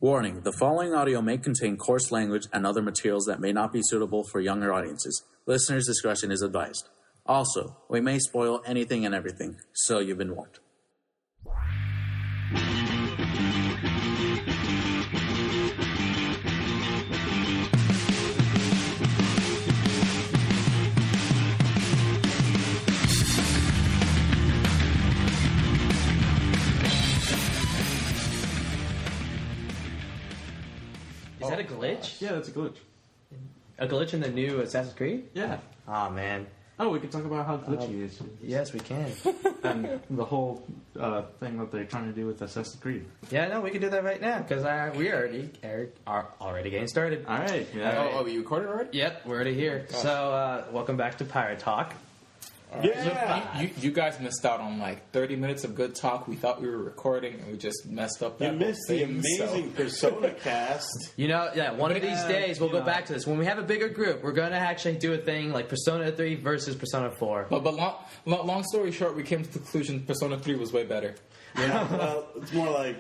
Warning, the following audio may contain coarse language and other materials that may not be suitable for younger audiences. Listeners' discretion is advised. Also, we may spoil anything and everything, so you've been warned. Is that a glitch? Yeah, that's a glitch. A glitch in the new Assassin's Creed? Yeah. Oh, man. Oh, we can talk about how glitchy it is. Yes, we can. And the whole thing that they're trying to do with Assassin's Creed. Yeah, no, we can do that right now, because we are already getting started. All right. Yeah. Oh, you recorded already? Yep, we're already here. So, welcome back to Pirate Talk. Yeah. You guys missed out on like 30 minutes of good talk. We thought we were recording, and we just messed up that You missed the amazing Persona cast. You know, one of these days, we'll go back to this. When we have a bigger group, we're going to actually do a thing like Persona 3 versus Persona 4. But long story short, we came to the conclusion Persona 3 was way better. Yeah, well, it's more like...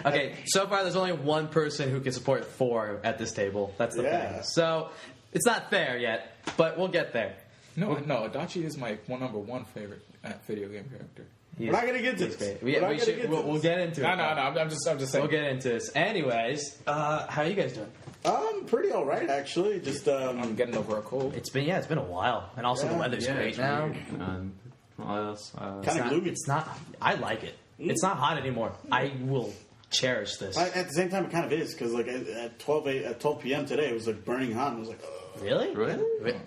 Okay, so far there's only one person who can support 4 at this table. That's the thing. So, it's not fair yet, but we'll get there. No, Adachi is my number one favorite video game character. We're not going to get to this. We'll get into it. No, I'm just saying. We'll get into this. Anyways, how are you guys doing? Pretty all right, actually. Just I'm getting over a cold. It's been a while, and also the weather's great now. kind of gloomy. It's not. I like it. It's not hot anymore. I will cherish this. At the same time, it kind of is, because like at 12 p.m. today, it was like burning hot, and I was like, Really?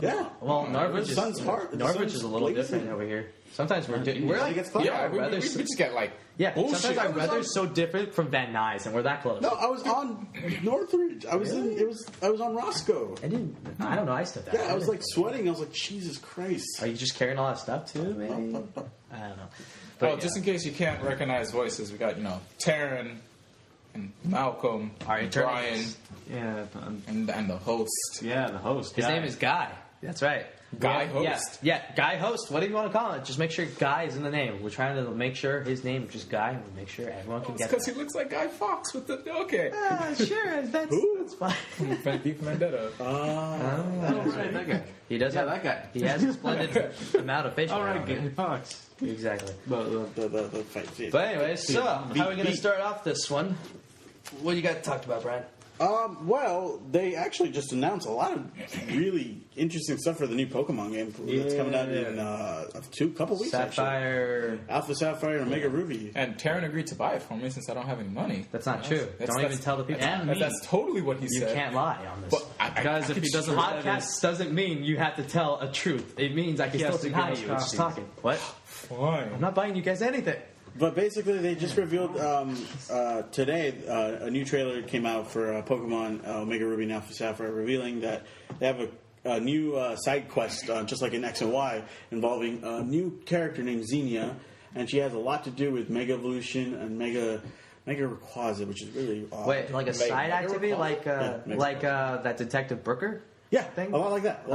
yeah. Well, Norwich the sun's hard. Norwich is a little different over here. Sometimes we're like, we just get like bullshit. Sometimes our weather's so different from Van Nuys, and we're that close. No, I was on Northridge. I was on Roscoe. I don't know. I stepped out. Yeah, I was like sweating. I was like, Jesus Christ. Are you just carrying all that stuff too? Maybe. I don't know. But just in case you can't recognize voices, we got Terrin and Malcolm, and Bryan, and the host. Yeah, the host. His name is Guy. That's right. Guy host. Yeah, Guy host. Whatever you want to call it. Just make sure Guy is in the name. We're trying to make sure his name is just Guy, and we make sure everyone can get because he looks like Guy Fawkes with the okay. Sure, that's fine. Deep Vendetta. That guy. He does have that guy. He has a splendid amount of facial All hair right, on Guy it. Fox. Exactly. The fight scene. But anyways, so how are we going to start off this one? What do you got to talk about, Bryan? Well, they actually just announced a lot of really interesting stuff for the new Pokemon game that's coming out in a couple weeks. Sapphire, Alpha Sapphire, and Omega Ruby. And Terrin agreed to buy it for me since I don't have any money. That's not true. Don't even tell the people. That's totally what he said. You can't lie on this. But Guys, if he doesn't podcast doesn't mean you have to tell a truth. It means I can still deny you. It's just talking. What? Fine. I'm not buying you guys anything. But basically, they just revealed today a new trailer came out for Pokemon Omega Ruby and Alpha Sapphire, revealing that they have a new side quest, just like in X and Y, involving a new character named Xenia, and she has a lot to do with Mega Evolution and Mega Rayquaza, which is really odd. Wait, like a side activity, like that Detective Brooker? Yeah, thing? a lot like that.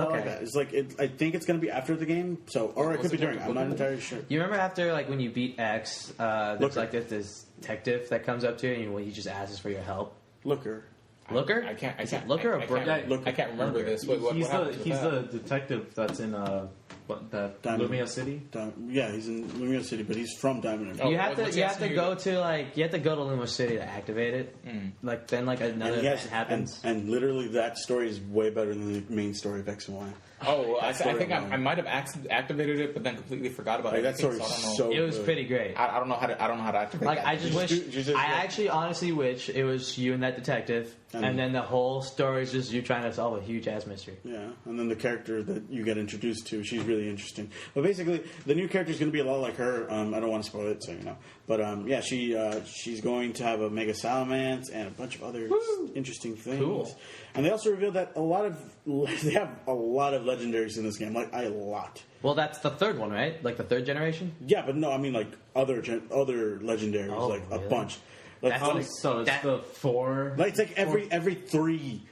It's like I think it's going to be after the game, or it could be during. I'm not entirely sure. You remember after, like, when you beat X, there's like this detective that comes up to you and he just asks for your help. Looker. Looker? I can't. Looker or Brooker? I can't remember this. Wait, He's what the detective that's in Lumia City. Yeah, he's in Lumia City, but he's from Diamond. You have to go to Lumia City to activate it. Then another event happens. And literally that story is way better than the main story of X and Y. Oh, I think I might have activated it, but then completely forgot about it. That story is so it was good. pretty great. I don't know how to activate. Like, that. I just wish. I actually honestly wish it was you and that detective, and then the whole story is just you trying to solve a huge ass mystery. Yeah, and then the character that you get introduced to, she's really interesting. But basically, the new character is going to be a lot like her. I don't want to spoil it, so you know. But yeah, she's going to have a Mega Salamence and a bunch of other interesting things. Cool. And they also revealed that they have a lot of legendaries in this game, like a lot. Well, that's the third one, right? Like the third generation? Yeah, but no, I mean like other legendaries, like really? a bunch. Like That's So it's the 4. like it's like every 3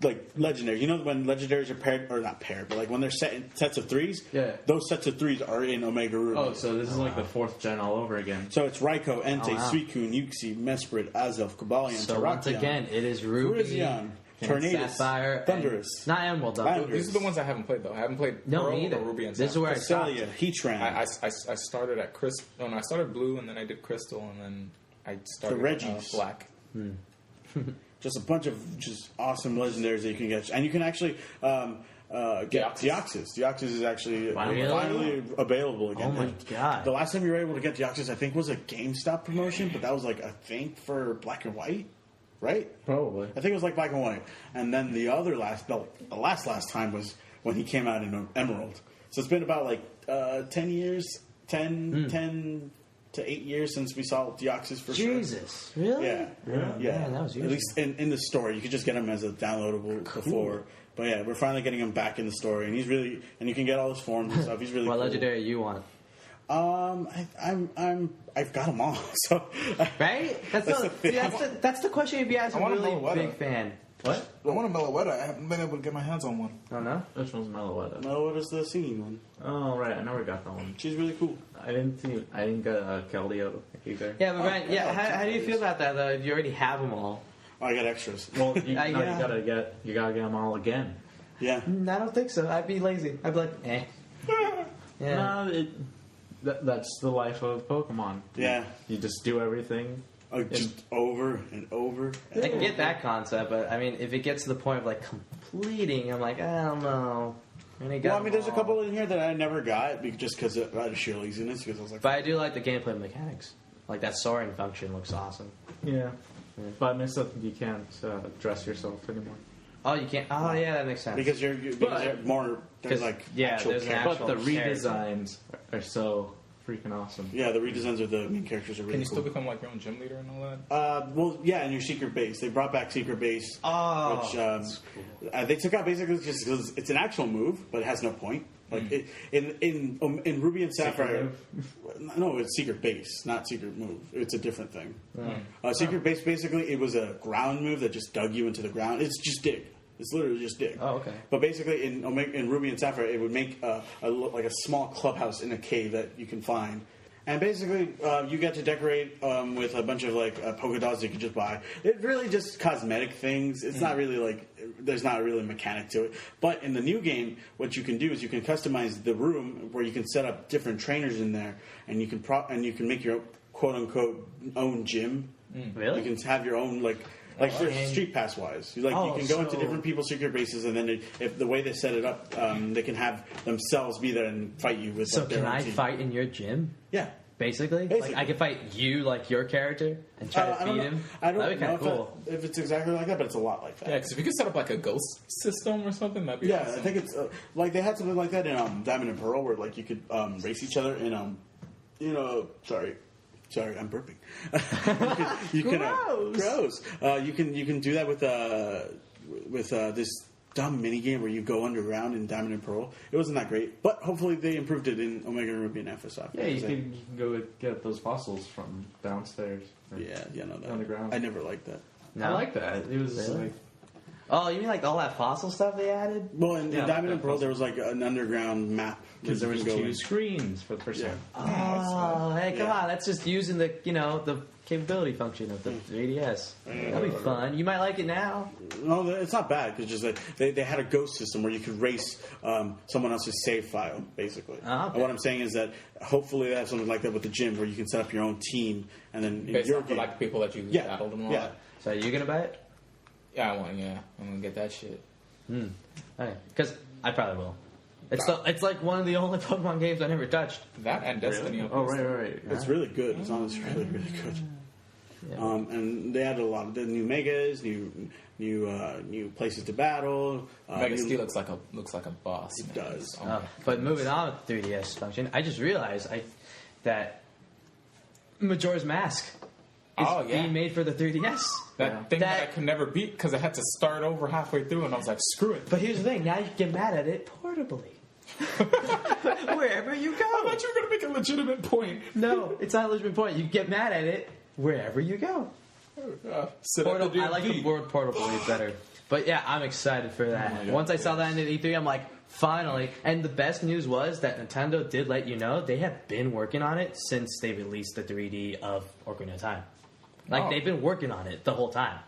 like legendary. You know when legendaries are paired or not paired, but like when they're set in sets of 3s. Yeah. Those sets of 3s are in Omega Ruby. Oh, so this is like the 4th gen all over again. So it's Raikou, Entei, wow. Suicune, Uxie, Mesprit, Azelf, Cobalion, So Terrakion, once again, it is Ruby, Virizion, and Tornadus, Sapphire, Thundurus, not Emerald though. Landorus, These are the ones I haven't played though. I haven't played No, Pearl me either. or Ruby and This is Sapphire. where I stopped. Cresselia, Heatran, I started at Crystal. No, I started Blue and then I did Crystal and then I started Regis. Black. just a bunch of just awesome legendaries that you can get, and you can actually get Deoxys. Deoxys is actually finally available again. Oh my And god! The last time you were able to get Deoxys, I think, was a GameStop promotion, but that was like I think for Black and White, right? Probably. I think it was like Black and White, and then the last time was when he came out in Emerald. So it's been about like 10 years, 10 to 8 years since we saw Deoxys for sure. Jesus, really? Yeah. Man, that was At least in the store, you could just get him as a downloadable before. But yeah, we're finally getting him back in the store, and he's really you can get all his forms and stuff. He's really What cool. legendary you want? I've got them all. So Right? That's the question you'd be asking I a want a really Meloetta. big fan. What? I want a Meloetta. I haven't been able to get my hands on one. Oh no? Which one's Meloetta? no, what is the singing one? Oh, right. I never got that one. She's really cool. I didn't get Keldeo either. Yeah, but Bryan, how do you feel about that though? You already have them all. Oh, I got extras. Well, you Yeah. gotta get them all again. Yeah. I don't think so. I'd be lazy. I'd be like, eh. Yeah. No, that's the life of Pokemon. Yeah. You just do everything. Just over and over. And I can get that concept, but I mean, if it gets to the point of like completing, I'm like, I don't know. And I got well, I mean, there's a them all. couple in here that I never got just because out of sheer laziness. Because I was like, But I do like the gameplay mechanics. Like that soaring function looks awesome. Yeah. But I miss that you can't dress yourself anymore. Oh, you can't. Oh, yeah, that makes sense. because you're more. There's 'Cause, like yeah, actual there's an characters. But the Actual redesigns are so freaking awesome. Yeah, the redesigns of the main characters are really Can you cool. still become like your own gym leader and all that? Well, yeah, and your secret base. They brought back secret base, Oh, which they took out basically just because it's an actual move, but it has no point. Like in Ruby and Sapphire, no, it's secret base, not secret move. It's a different thing. Secret base basically it was a ground move that just dug you into the ground. It's just dig. It's literally just dig. Oh, okay. But basically, in Ruby and Sapphire, it would make like a small clubhouse in a cave that you can find. And basically, you get to decorate with a bunch of like polka dots you can just buy. It's really just cosmetic things. It's not really like there's not really a mechanic to it. But in the new game, what you can do is you can customize the room where you can set up different trainers in there, and you can make your quote unquote own gym. Really? You can have your own like for Street Pass wise, you can go into different people's secret bases, and then if the way they set it up, they can have themselves be there and fight you with. So like, their can own I team. fight in your gym? Yeah. Basically? Basically. Like I can fight you like your character and try to I don't beat know. him? I don't That'd be know kind of cool. if it's exactly like that, but it's a lot like that. Yeah, because if you could set up like a ghost system or something, that'd be Yeah, awesome. I think it's like they had something like that in Diamond and Pearl, where like you could race each other in sorry, I'm burping. you can gross. You can do that with this dumb mini game where you go underground in Diamond and Pearl. It wasn't that great, but hopefully they improved it in Omega Ruby and Alpha Sapphire. Yeah, you can go get those fossils from downstairs. No, Underground. I never liked that. I like that. It was Really? like Oh, you mean like all that fossil stuff they added? Well, in Yeah, Diamond and that Pearl, was- there was like an underground map because there you was can go 2 in. screens for the first Yeah. time. Oh, hey, come Yeah. on. That's just using the capability function of the 3DS. That'd be fun. You might like it now. No, it's not bad because just like they had a ghost system where you could race someone else's save file, basically. Ah, okay. And what I'm saying is that hopefully they have something like that with the gym where you can set up your own team and then in Based your off of game. like people that you Yeah, battled and all yeah. that. So are you going to buy it? Yeah, I'm gonna get that shit. Okay. Because I probably will. It's like one of the only Pokemon games I never touched. That and Destiny. Oh, right. It's really good. It's honestly really, really good. Yeah. And they added a lot of the new megas, new places to battle. Mega new- Steel looks like a boss. It man. does. Oh, But moving on with 3DS function, I just realized that Majora's Mask is Oh, yeah. being made for the 3DS. that thing that I That- could never beat because I had to start over halfway through, and I was like, screw it. But here's the thing: now you can get mad at it portably, wherever you I go. thought you were gonna make a legitimate point. No, it's not a legitimate point. You get mad at it wherever you go. Portal, I like the word portable way better. But yeah, I'm excited for that. Once I saw that in the E3, I'm like, finally. And the best news was that Nintendo did let you know they have been working on it since they released the 3D of Ocarina of Time. Like, they've been working on it the whole time.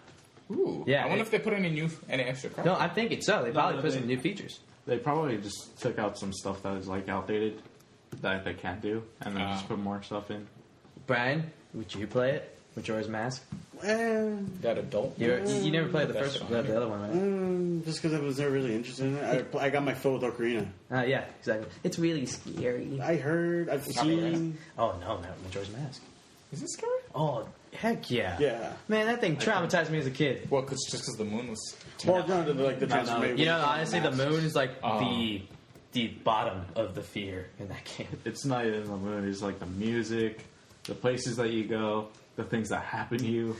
Ooh. Yeah, I wonder if they put any extra crap. No, I'm thinking so. They probably put some new features. They probably just took out some stuff that is like outdated that they can't do, and then just put more stuff in. Brian, would you play it? Majora's Mask? That adult? You never played the first one, the other one, right? Just because I was never really interested in it. I got my fill with Ocarina. Yeah, exactly. It's really scary. I heard, I've seen. Oh, no, not Majora's Mask. Is it scary? Oh, heck yeah. Yeah. Man, that thing traumatized me as a kid. Well, just because the moon was... Well, no, the transformation. You know, honestly, the moon is like the bottom of the fear in that game. It's not even the moon. It's like the music, the places that you go, the things that happen to you.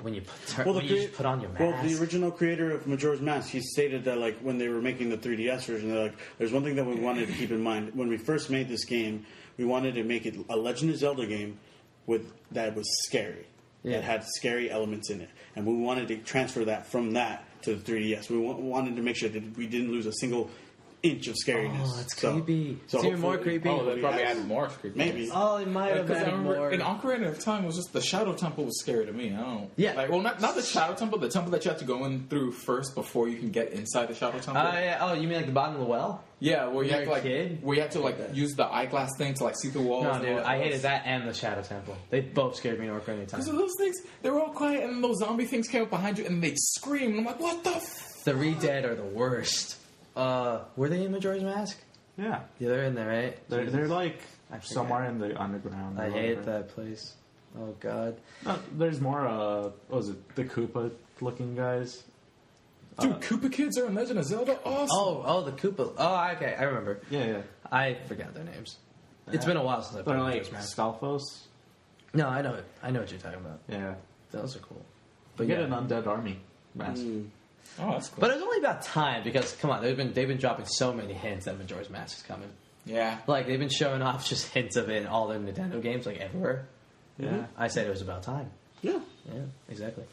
When you put on your mask. Well, the original creator of Majora's Mask, he stated that like when they were making the 3DS version, they're like, there's one thing that we wanted to keep in mind. When we first made this game, we wanted to make it a Legend of Zelda game that was scary. That had scary elements in it. And we wanted to transfer that from that to the 3DS. We wanted to make sure that we didn't lose a single inch of scariness. Oh, that's creepy. It's even more creepy. Oh, they probably added more creepy. Maybe. Oh, it might have added more. In Ocarina of Time, it was just the Shadow Temple was scary to me. I don't. Yeah. Like, well, not the Shadow Temple, the temple that you have to go in through first before you can get inside the Shadow Temple. Yeah. Oh, you mean like the bottom of the well? Yeah, where you have to kid? where you have to like use the eyeglass thing to like see through walls. No, dude, I hated that and the Shadow Temple. They both scared me in Ocarina of Time. Because of those things, they were all quiet, and then those zombie things came up behind you, and they'd scream, and I'm like, what the? The Re-Dead are the worst. Were they in Majora's Mask? Yeah. Yeah, they're in there, right? They're like somewhere in the underground. I hate that place. Oh, God. No, there's more, what was it, the Koopa-looking guys? Dude, Koopa kids are in Legend of Zelda? Awesome. The Koopa. Oh, okay, I remember. Yeah. I forgot their names. It's been a while since I played They're like Majora's Mask. Stalfos? No, I know what you're talking about. Yeah. Those are cool. But get an undead army mask. Oh, that's cool. But it was only about time because, come on, they've been dropping so many hints that Majora's Mask is coming. Yeah. Like, they've been showing off just hints of it in all their Nintendo games, like, everywhere. Yeah. I said it was about time. Yeah. Yeah, exactly.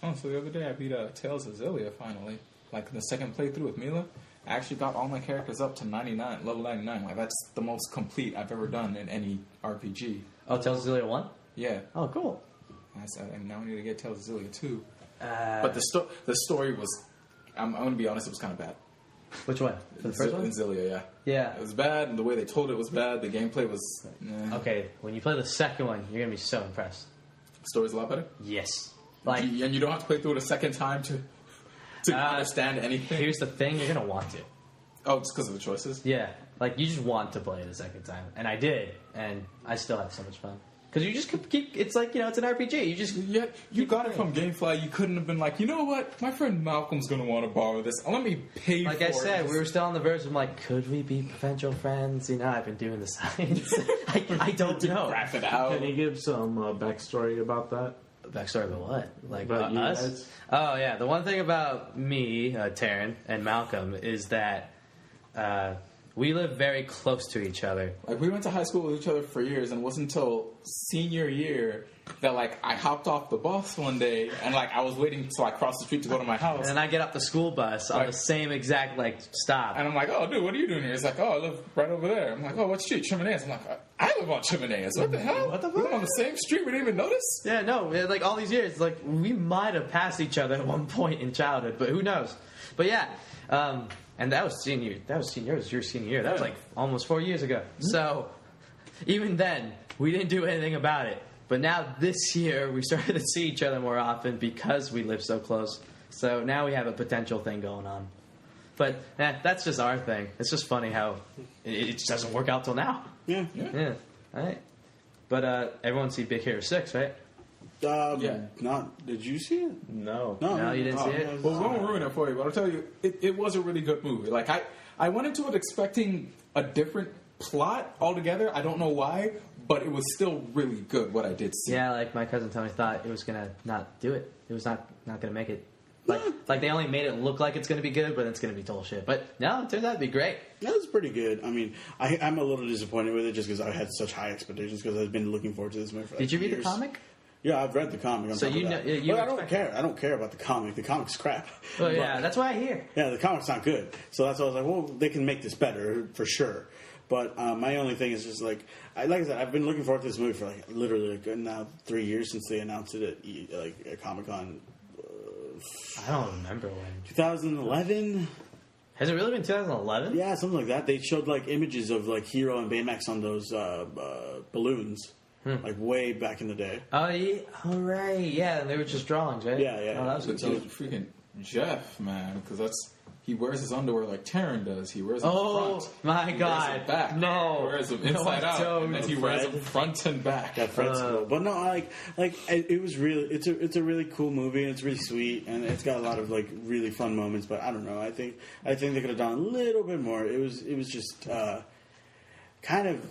Oh, so the other day I beat Tales of Xillia finally. Like, in the second playthrough with Mila, I actually got all my characters up to level 99. Like, that's the most complete I've ever done in any RPG. Oh, Tales of Xillia 1? Yeah. Oh, cool. I said, and now I need to get Tales of Xillia 2. But the story was, I'm going to be honest, it was kind of bad. Which one? For the first one? In Xillia, yeah. Yeah. It was bad, and the way they told it was bad. The gameplay was... Okay, when you play the second one, you're going to be so impressed. The story's a lot better? Yes. Like, And you don't have to play through it a second time to understand anything? Here's the thing, you're going to want to. Oh, just because of the choices? Yeah. Like, you just want to play it a second time. And I did, and I still had so much fun. Because you just keep, it's like, it's an RPG. You just... Yeah, you got it from GameFly. You couldn't have been like, you know what? My friend Malcolm's going to want to borrow this. Let me pay for it. Like I said, we were still on the verge of like, could we be potential friends? You know, I've been doing the science. I don't know. Graph it out. Can you give some backstory about that? Backstory about what? Like About you us? guys? Oh, yeah. The one thing about me, Terrin, and Malcolm is that we live very close to each other. Like, we went to high school with each other for years, and it wasn't until senior year that, like, I hopped off the bus one day, and, like, I was waiting till I crossed the street to go to my house. And then I get off the school bus on the same exact, like, stop. And I'm like, oh, dude, what are you doing here? He's like, oh, I live right over there. I'm like, oh, what street? Chimeneas. I'm like, I live on Chimeneas. What the hell? What the We live fuck? on the same street. We didn't even notice. Yeah, no, like, all these years, like, we might have passed each other at one point in childhood, but who knows? But, yeah, and that was senior. That was your senior year. That was like almost 4 years ago. So even then, we didn't do anything about it. But now this year, we started to see each other more often because we live so close. So now we have a potential thing going on. But that's just our thing. It's just funny how it just doesn't work out till now. Yeah. Yeah. All right. But everyone see Big Hero 6, right? Yeah. Did you see it? No. No, you didn't see it? Well, we won't ruin it for you, but I'll tell you, it was a really good movie. Like, I went into it expecting a different plot altogether. I don't know why, but it was still really good, what I did see. Yeah, like my cousin Tony thought it was going to not do it. It was not going to make it. Like they only made it look like it's going to be good, but it's going to be total shit. But no, it turns out to be great. That was pretty good. I mean, I'm a little disappointed with it just because I had such high expectations because I've been looking forward to this movie for Did you read years. the comic? Yeah, I've read the comic. So you know, but I don't care. I don't care about the comic. The comic's crap. Well, yeah, that's what I hear. Yeah, the comic's not good. So that's why I was like, well, they can make this better for sure. But my only thing is just like I said, I've been looking forward to this movie for like literally now 3 years since they announced it at Comic-Con. I don't remember when. 2011. Has it really been 2011? Yeah, something like that. They showed like images of like Hero and Baymax on those balloons, like way back in the day. Oh, yeah. Oh, right. Yeah, they were just drawings, right? Yeah. Oh, that was So good. freaking Jeff, man, because he wears his underwear like Terrin does. He wears them front. My He wears God. them back. No. He wears them No, inside I out, don't. and then he wears them front and back. That Fred Slow. But no, it was really it's a really cool movie and it's really sweet and it's got a lot of like really fun moments. But I don't know. I think they could have done a little bit more. It was just kind of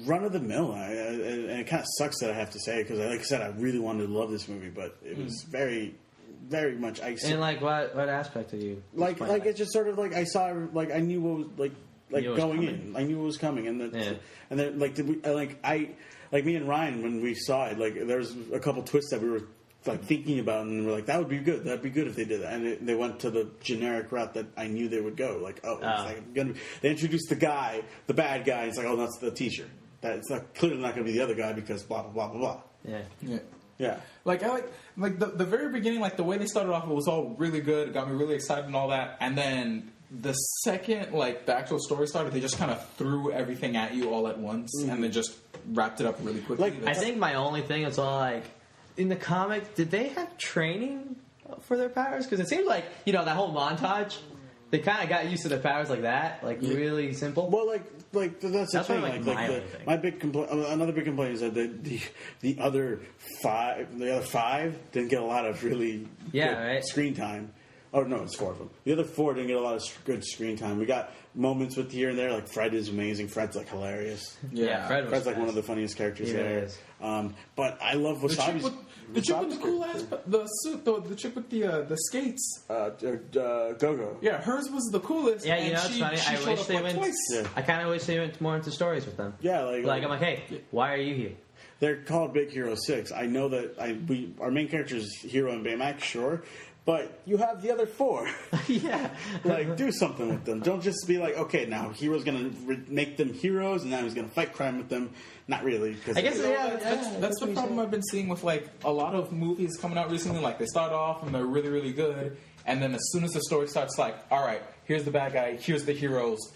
run of the mill, and it kind of sucks that I have to say because, like I said, I really wanted to love this movie, but it was very, very much icy. And like what aspect of you? Like it's just sort of like I saw, like I knew what was like going in. I knew what was coming, and then like me and Ryan when we saw it, like there was a couple twists that we were like thinking about, and we're like that would be good. That'd be good if they did that, and they went to the generic route that I knew they would go. Like they introduced the bad guy. It's like that's the teacher. It's clearly not going to be the other guy because blah blah blah blah blah. Yeah. Yeah. Like I like the very beginning, like the way they started off, it was all really good. It got me really excited and all that. And then the second like the actual story started, they just kind of threw everything at you all at once, and then just wrapped it up really quickly. Like, I think my only thing is all like in the comic, did they have training for their powers? Because it seems like that whole montage, they kind of got used to their powers like that, really simple. Well, like that's the thing. Like my only thing. My big complaint, another big complaint is that the other five didn't get a lot of really good screen time. Oh no, it's 4 of them. The other 4 didn't get a lot of good screen time. We got moments with here and there. Like Fred is amazing. Fred's like hilarious. Yeah, Fred's like one of the funniest characters there. Is. But I love Wasabi's. The chick with the cool ass, the suit, the chick with the skates. Go-Go. Yeah, hers was the coolest. Yeah, and it's funny. I wish they went. Twice. Yeah. I kind of wish they went more into stories with them. Yeah, Like I'm like, hey, why are you here? They're called Big Hero 6. I know that our main character is Hero and Baymax, sure. But you have the other 4. Yeah. Like, do something with them. Don't just be like, okay, now Hero's going to make them heroes, and now he's going to fight crime with them. Not really. I guess, That's the problem I've been seeing with, like, a lot of movies coming out recently. Like, they start off, and they're really, really good. And then as soon as the story starts, like, all right, here's the bad guy, here's the heroes.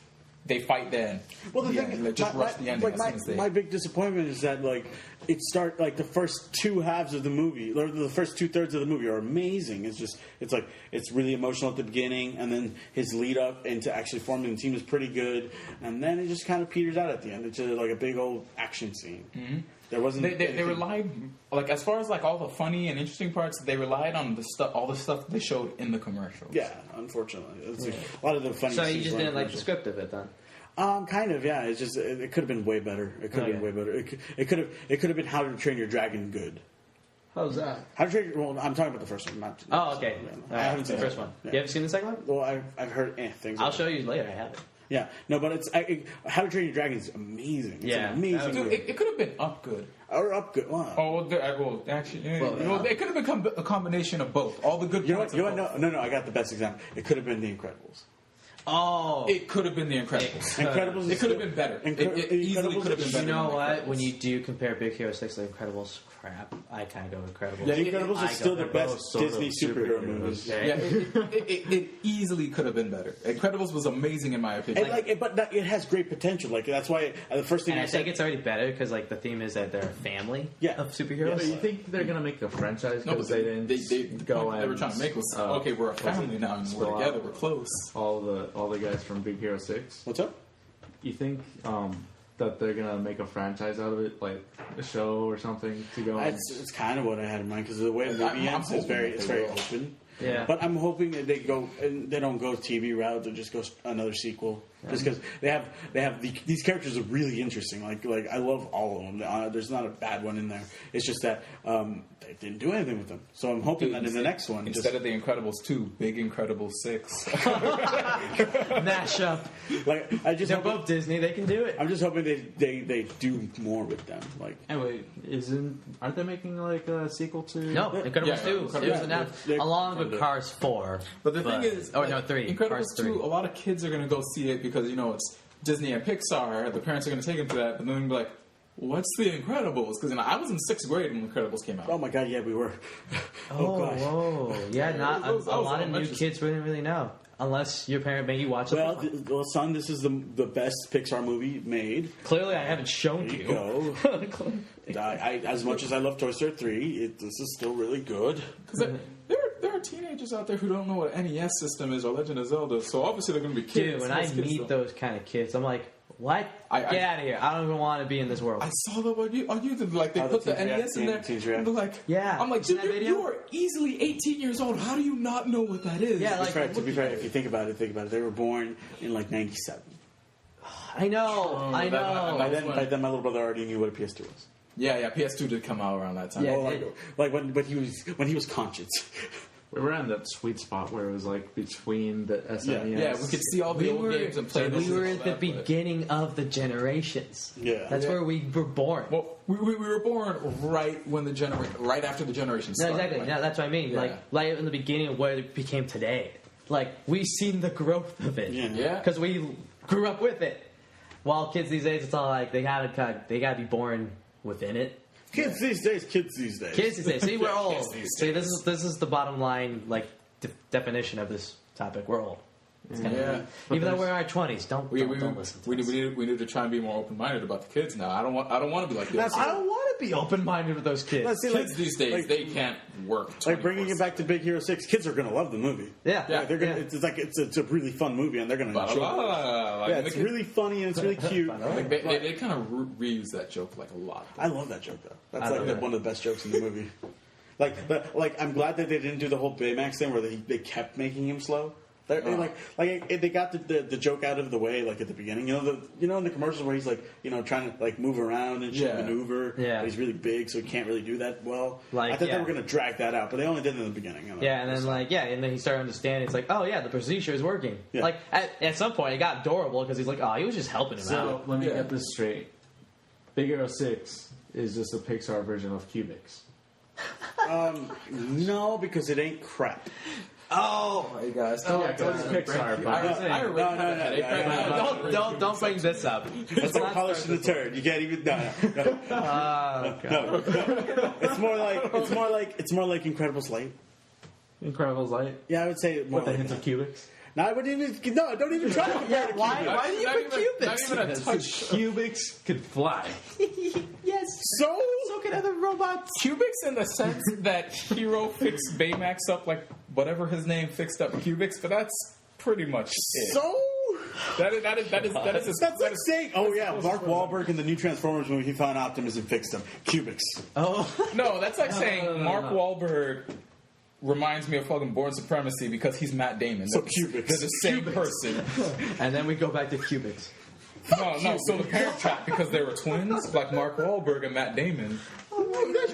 They fight then. Well, the thing they just rush the ending. My big disappointment is that like the first 2 halves of the movie, or the first 2/3 of the movie are amazing. It's really emotional at the beginning, and then his lead up into actually forming the team is pretty good, and then it just kind of peters out at the end. It's just like a big old action scene. Mm-hmm. There wasn't. They relied, like, as far as like all the funny and interesting parts, they relied on all the stuff they showed in the commercials. Yeah, unfortunately, a lot of the funny. So you just didn't like the script of it, then? Kind of, yeah. It's just it could have been way better. It could have been way better. It could have been How to Train Your Dragon good. How's that? How to Train. Well, I'm talking about the first one. Not okay. I haven't seen the first one. Yeah. You haven't seen the second one? Well, I've heard things. I'll show you later. I have it. Yeah, no, but How to Train Your Dragon is amazing. It's an amazing. Dude, it could have been up good. Or up good. Wow. Oh, actually, it could have become a combination of both. All the good. You know what? No. I got the best example. It could have been The Incredibles. Oh, it could have been The Incredibles. Incredibles. It could have been better. It easily could have been better. You know what? When you do compare Big Hero 6 to Incredibles, crap, I kind of go Incredibles. Yeah, Incredibles is still the best Disney superhero movies. Yeah, it easily could have been better. Incredibles was amazing in my opinion. But it has great potential. Like that's why the first thing I think it's already better because like the theme is that they're a family of superheroes. But you think they're gonna make a franchise because they didn't go and they were trying to make was okay, we're a family now and we're together, we're close. All the guys from Big Hero 6. What's up? You think that they're gonna make a franchise out of it, like a show or something to go? It's kind of what I had in mind because the way the movie ends is very open. Yeah. But I'm hoping that they don't go TV route. They just go another sequel, just because they have these characters are really interesting. Like I love all of them. There's not a bad one in there. It's just that they didn't do anything with them. So I'm hoping that in the next one, instead of the Incredibles 2, Big Incredibles 6. Mash up. Like They're both Disney. They can do it. I'm just hoping they do more with them. Like Anyway, aren't they making like a sequel to? No, Incredibles Yeah, 2. It was yeah, announced they're along with Cars 4. But the thing is, oh no, 3. Incredibles Cars 3. 2, a lot of kids are going to go see it because, it's Disney and Pixar. The parents are going to take them to that, but then they're going to be like, what's the Incredibles? Because I was in 6th grade when Incredibles came out. oh my god, yeah, we were. Oh, gosh. whoa. Yeah, not That was a lot of new elementary kids wouldn't really know. Unless your parent made you watch it. Well, son, this is the best Pixar movie made. Clearly, I haven't shown There you you. go. As much as I love Toy Story 3, this is still really good. Because there are teenagers out there who don't know what NES system is or Legend of Zelda, so obviously they're going to be kids. Dude, when I most kids meet don't. those kind of kids, I'm like, what? Get out of here. I don't even want to be in this world. I saw that on YouTube. Like, they Oh, put the the teens NES in there. teens And they're like, Yeah. I'm like, Seen dude, that video? you are easily 18 years old. How do you not know what that is? Yeah, like- To be fair, if you think about it, they were born in like 97. I know. I know. By then, my little brother already knew what a PS2 was. Yeah, PS2 did come out around that time. Yeah. Oh, like when he was conscious. We were in that sweet spot where it was like between the SNES. Yeah, we could see all the old games and play them. We were at the beginning of the generations. Yeah. That's where we were born. Well, we were born right when right after the generation No, started. exactly. Like, No, that's what I mean. Yeah. Like in the beginning of what it became today. Like we've seen the growth of it. Yeah. Because we grew up with it. While kids these days, it's all like they gotta be born within it. Kids these days. Kids these days. See, we're old. these See, this is the bottom line, like definition of this topic. We're old. It's kind Yeah. of, even though we're in our 20s, don't listen to us. We need to try and be more open minded about the kids now. I don't want to be like this. I don't want to be open minded with those kids. Let's see, Kids these days, like- they can't work. Like bringing it back to Big Hero 6, kids are gonna love the movie. Yeah, They're gonna. yeah. It's a really fun movie, and they're gonna enjoy it. Yeah, it's really funny and it's really cute. Like they kind of reuse that joke like a lot. I love that joke though. That's I like love that. one of the best jokes in the movie. Like I'm glad that they didn't do the whole Baymax thing where they kept making him slow. They got the joke out of the way like at the beginning. You know in the commercials where he's like trying to like move around and shit, maneuver. Yeah. He's really big, so he can't really do that well. Like, I thought yeah. they were gonna drag that out, but they only did it in the beginning. Yeah, and then and then he started understanding. It's like, oh yeah, the procedure is working. Yeah. Like at some point, it got adorable because he's like, oh, he was just helping him So out. let me Yeah. get this straight. Big Hero 6 is just a Pixar version of Cubics. No, because it ain't crap. Oh, Hey guys, Oh, yeah, 'cause it's Pixar, but don't bring this up. It's like polishing the turd. You can't even. No. It's more like Incredibles Light. Incredibles Light Yeah, I would say more with a like hint that. of cubics. No, I wouldn't even. No, don't even try to compare it to Why? Cubics. Why do you put cubics? Not even a touch. Cubics could fly. Yes. So can other robots. Cubics in the sense that Hero fixed Baymax up like whatever his name fixed up Cubics, but that's pretty much it. So That is that's like saying, oh yeah, Mark Wahlberg in the new Transformers movie, he found Optimus and fixed him. Cubics. Oh, no, that's like saying Mark Wahlberg reminds me of fucking Born Supremacy because he's Matt Damon. So They're Cubics. the same person. and then we go back to cubics. No. So the Parent Trap because they were twins, like Mark Wahlberg and Matt Damon. Oh my gosh,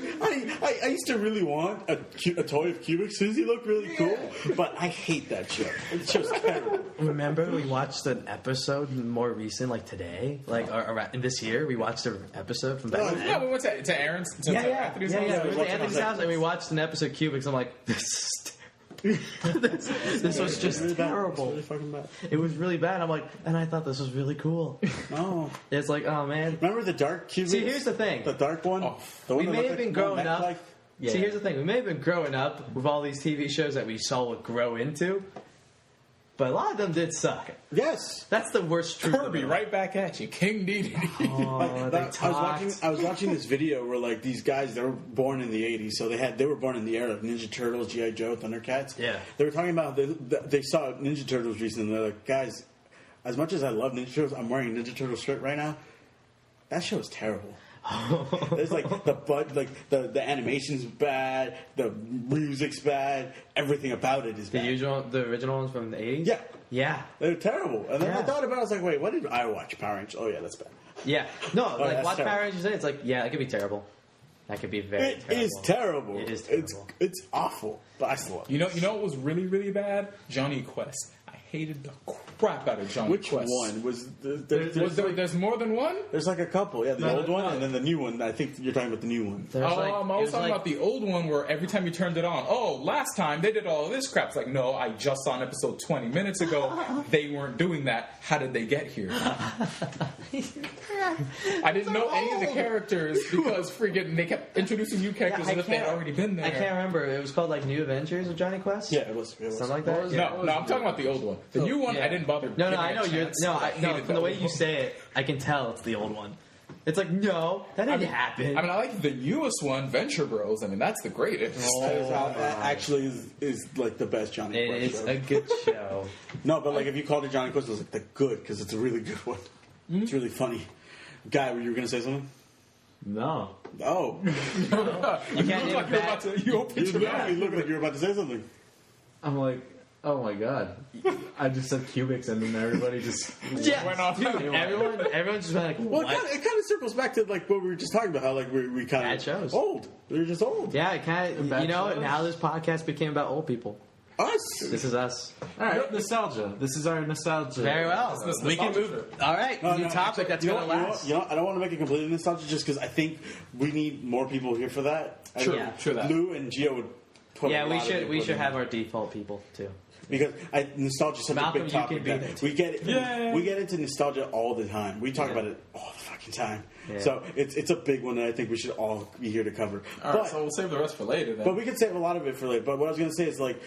I used to really want a toy of Cubics because he looked really cool, but I hate that show. It's just terrible. Remember, we watched an episode more recent, like today, or in this year. We watched an episode from back then. Yeah, we went to Aaron's. To Anthony's house. We went to watched it Anthony's on house and we watched an episode of Cubics. I'm like, this was just Really bad. terrible. It's really fucking bad. It was really bad. I'm like, and I thought this was really cool. Oh, It's like, oh man. remember the dark Cubics? See, here's the thing. The dark one. Oh. The one We that may looked have been like growing Mac up. like? See, here's the thing. We may have been growing up with all these TV shows that we saw would grow into, but a lot of them did suck. Yes. That's the worst truth. Kirby, right back at you, King Dedede. Oh, they I was watching this video where like these guys, they were born in the 80s, so they were born in the era of Ninja Turtles, G.I. Joe, Thundercats. Yeah. They were talking about they saw Ninja Turtles recently. They're like, guys, as much as I love Ninja Turtles, I'm wearing a Ninja Turtle shirt right now. That show is terrible. There's like the animation's bad, the music's bad, everything about it is bad. The original ones from the 80s? Yeah. Yeah. They're terrible. And then I Yeah. thought about it, I was like, wait, what did I watch? Power Rangers? Oh yeah, that's bad. Yeah. No, like that's watch terrible. Power Rangers today, it's like, yeah, that could be terrible. That could be very It terrible. is terrible. It is terrible. It's awful, but I still love it. You know what was really, really bad? Johnny Quest. I hated the crap out of Johnny Which Quest. one was? There's more than one? There's like a couple. Yeah, the No, old no, one no. and then the new one. I think you're talking about the new one. There's like, I it was was talking like- about the old one where every time you turned it on, oh, last time they did all of this crap. It's like, no, I just saw an episode 20 minutes ago. They weren't doing that. How did they get here? I didn't know any of the characters because freaking they kept introducing new characters as if they had already been there. I can't remember. It was called like New Adventures of Johnny Quest? Yeah, it was. Something like that? No, I'm talking about the old one. The new one, Yeah. I didn't bother. No, giving I it know a you're. chance. No, I no. hated From the way old you one. say it, I can tell it's the old one. It's like, no, that didn't happen. I mean, I like the newest one, Venture Bros. I mean, that's the greatest. That actually is like the best Johnny it Quest is show. a good show. No, but like if you called it Johnny Quest, it was like the good because it's a really good one. It's really funny. Guy, you were gonna say something? No. Oh, You can't look name like it you're back. about to. You opened your mouth. you look like you're about to say something. I'm like, oh my god. I just said cubics and then everybody just... Yeah, Went off. dude, everyone's just like, Well, what? it kind of circles back to like what we were just talking about. How like we kind Bad of shows. old. They're just old. Yeah, it kind of. Bad You know, shows. now this podcast became about old people. Us. This is us. Alright, nostalgia. This is our nostalgia. Very well. This We can nostalgia move. All right, No, new no, topic that's you know gonna what, last. You know, I don't want to make it completely nostalgic just because I think we need more people here for that. I True, think true that. Lou and Gio would put Yeah, a we lot of should input in have that. our default people too. Because nostalgia is such Malcolm, a big you topic can be that there, we get Yeah. we get into nostalgia all the time. We talk about it all the fucking time. Yeah. So it's a big one that I think we should all be here to cover. All right, so we'll save the rest for later then. But we could save a lot of it for later. But what I was going to say is like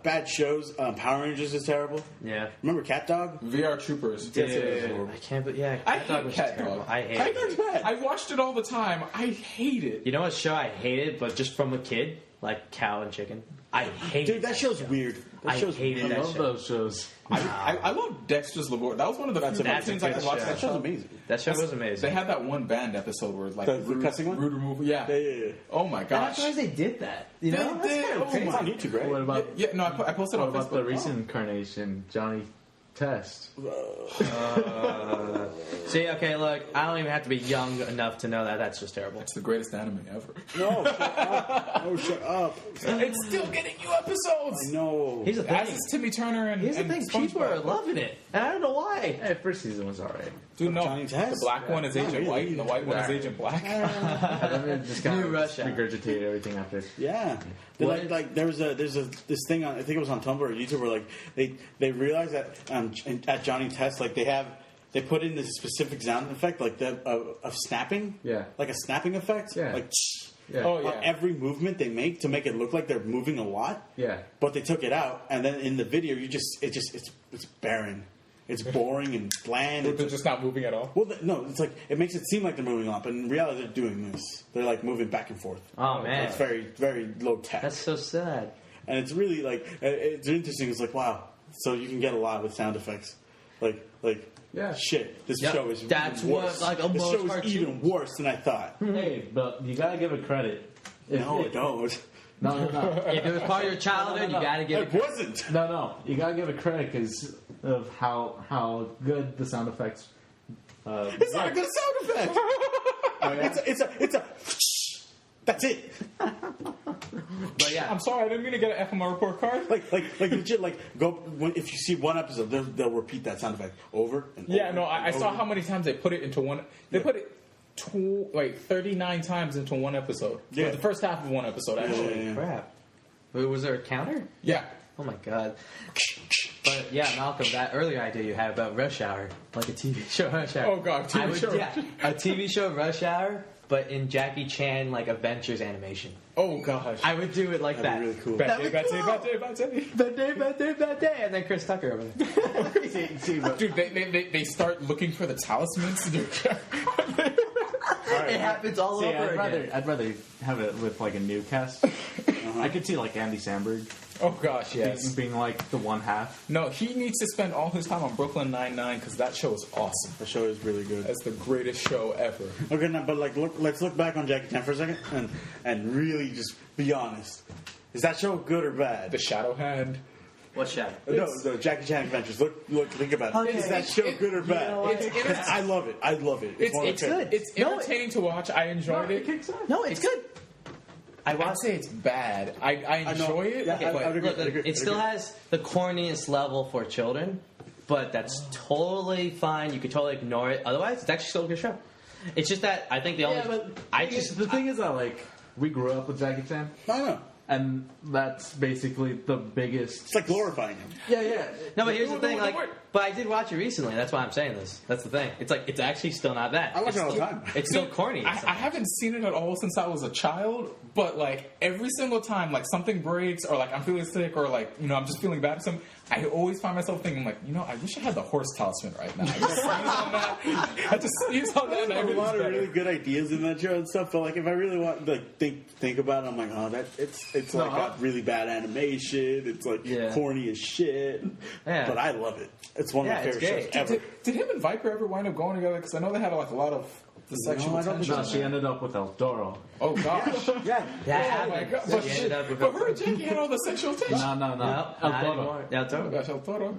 bad shows. Power Rangers is terrible. Yeah. Remember Cat Dog? VR Troopers. I can't. But yeah, I Cat Dog hate was Cat terrible. Dog. I hate Cat it. Dog's bad. I watched it all the time. I hate it. You know what show I hated, but just from a kid, like Cow and Chicken. I hated Dude, that show's show. weird. That I show's hated I that love show. those shows. I love Dexter's Laboratory. That was one of the few That's a things I good could watch. show. That show's amazing. That show was They amazing. had that one band episode where it's like The cussing one? rude removal. Yeah. Yeah. Oh my And gosh. I'm surprised they did that. You know, They did. Oh It's on YouTube, right? What about, Yeah, no, I posted what on about Facebook. the recent incarnation, Johnny Test? See, okay, look, I don't even have to be young enough to know that. That's just terrible. It's the greatest anime ever. No, shut up. Oh, shut up. It's still getting new episodes. No. Here's the As thing. is Timmy Turner and Here's the and thing. SpongeBob. People are loving it, and I don't know why. Hey, first season was alright. Dude, no. Johnny Test? The black one is Yeah. Agent Not White, and the white one is Yeah. Agent Black. And then it just kind New of Rush Hour. regurgitated everything after. Yeah, like there's this thing on, I think it was on Tumblr or YouTube where like they realized that at Johnny Test like they put in this specific sound effect like of snapping, Yeah. like a snapping effect, Yeah. like Yeah. Oh, on yeah. every movement they make to make it look like they're moving a lot. Yeah. But they took it out, and then in the video it's barren, it's boring and bland. They're It's just not moving at all. well, no, it's like it makes it seem like they're moving a lot, but in reality they're doing this. They're like moving back and forth. Oh man, It's very, very low tech. that's so sad. And it's really like it's interesting. It's like wow, so you can get a lot with sound effects, like Yeah. shit. This Yep. show is That's even worse. what, like, this most show is cartoons- even worse than I thought. Hey, but you gotta give it credit. No, don't. No. If it was part of your childhood, you gotta give It it. wasn't. No. You gotta give it credit because of how good the sound effects. It's not a good sound effect. It's a. That's it. But yeah, I'm sorry, I didn't mean to get an F on my report card. Like legit. Like if you see one episode, they'll repeat that sound effect over and over. Yeah, no, I and saw over. how many times they put it into one. They put it 39 times into one episode. Yeah. Or the first half of one episode, actually. Yeah. crap. Wait, was there a counter? Yeah. Oh my god. But yeah, Malcolm, that earlier idea you had about Rush Hour, like a TV show Rush Hour. Oh, God, TV I would- show. Yeah, a TV show Rush Hour, but in Jackie Chan like Adventures animation. Oh, gosh. I would do it like That'd that. be really cool. Bad That'd day, be bad day, cool. bad day, bad day. Bad day, and then Chris Tucker over there. Dude, they start looking for the talismans. It happens all See, over again. I'd rather have it with like a new cast. I could see like Andy Samberg Oh gosh, yes. being like the one half. No, he needs to spend all his time on Brooklyn Nine-Nine because that show is awesome. The show is really good. That's the greatest show ever. Okay, now, but like, let's look back on Jackie Chan for a second and really just be honest. Is that show good or bad? The Shadow Hand. What show? No, Jackie Chan Adventures. Look, think about it. Okay. Is that show good or bad? I love it. I love it. One of my It's favorites. good. It's entertaining to watch. I enjoyed it. No, it's good. I won't say it's bad. I enjoy it. Yeah, but I'd agree. Look, it still has the corniest level for children, but that's totally fine. You could totally ignore it. Otherwise, it's actually still a good show. It's just that I think the only The thing is that like we grew up with Jackie Chan, No. and that's basically the biggest. It's like glorifying him. Yeah. No, but here's the No, thing, no, like, no, but I did watch it recently. That's why I'm saying this. That's the thing. It's like it's actually still not bad. I watch it all the time. It's still corny. I haven't seen it at all since I was a child, but like every single time like something breaks or like I'm feeling sick or like, you know, I'm just feeling bad or something, I always find myself thinking like, you know, I wish I had the horse talisman right now. I just sneeze on that. I just sneeze on that and There's a everything's lot of better. really good ideas in that show and stuff, but like if I really want to like think about it, I'm like, oh, that it's like got really bad animation. It's like corny as shit. Yeah. But I love it. It's one of my Yeah, it's favorite shows great. ever. Did him and Viper ever wind up going together? Because I know they had like a lot of the sexual I don't think tension. No, she ended up with El Toro. Oh gosh. Yeah. that Oh my happened. god. So But, she ended up with but her and Jackie had all the sexual tension. No. No, El not Toro. anymore. Yeah, Oh totally. gosh, El Toro.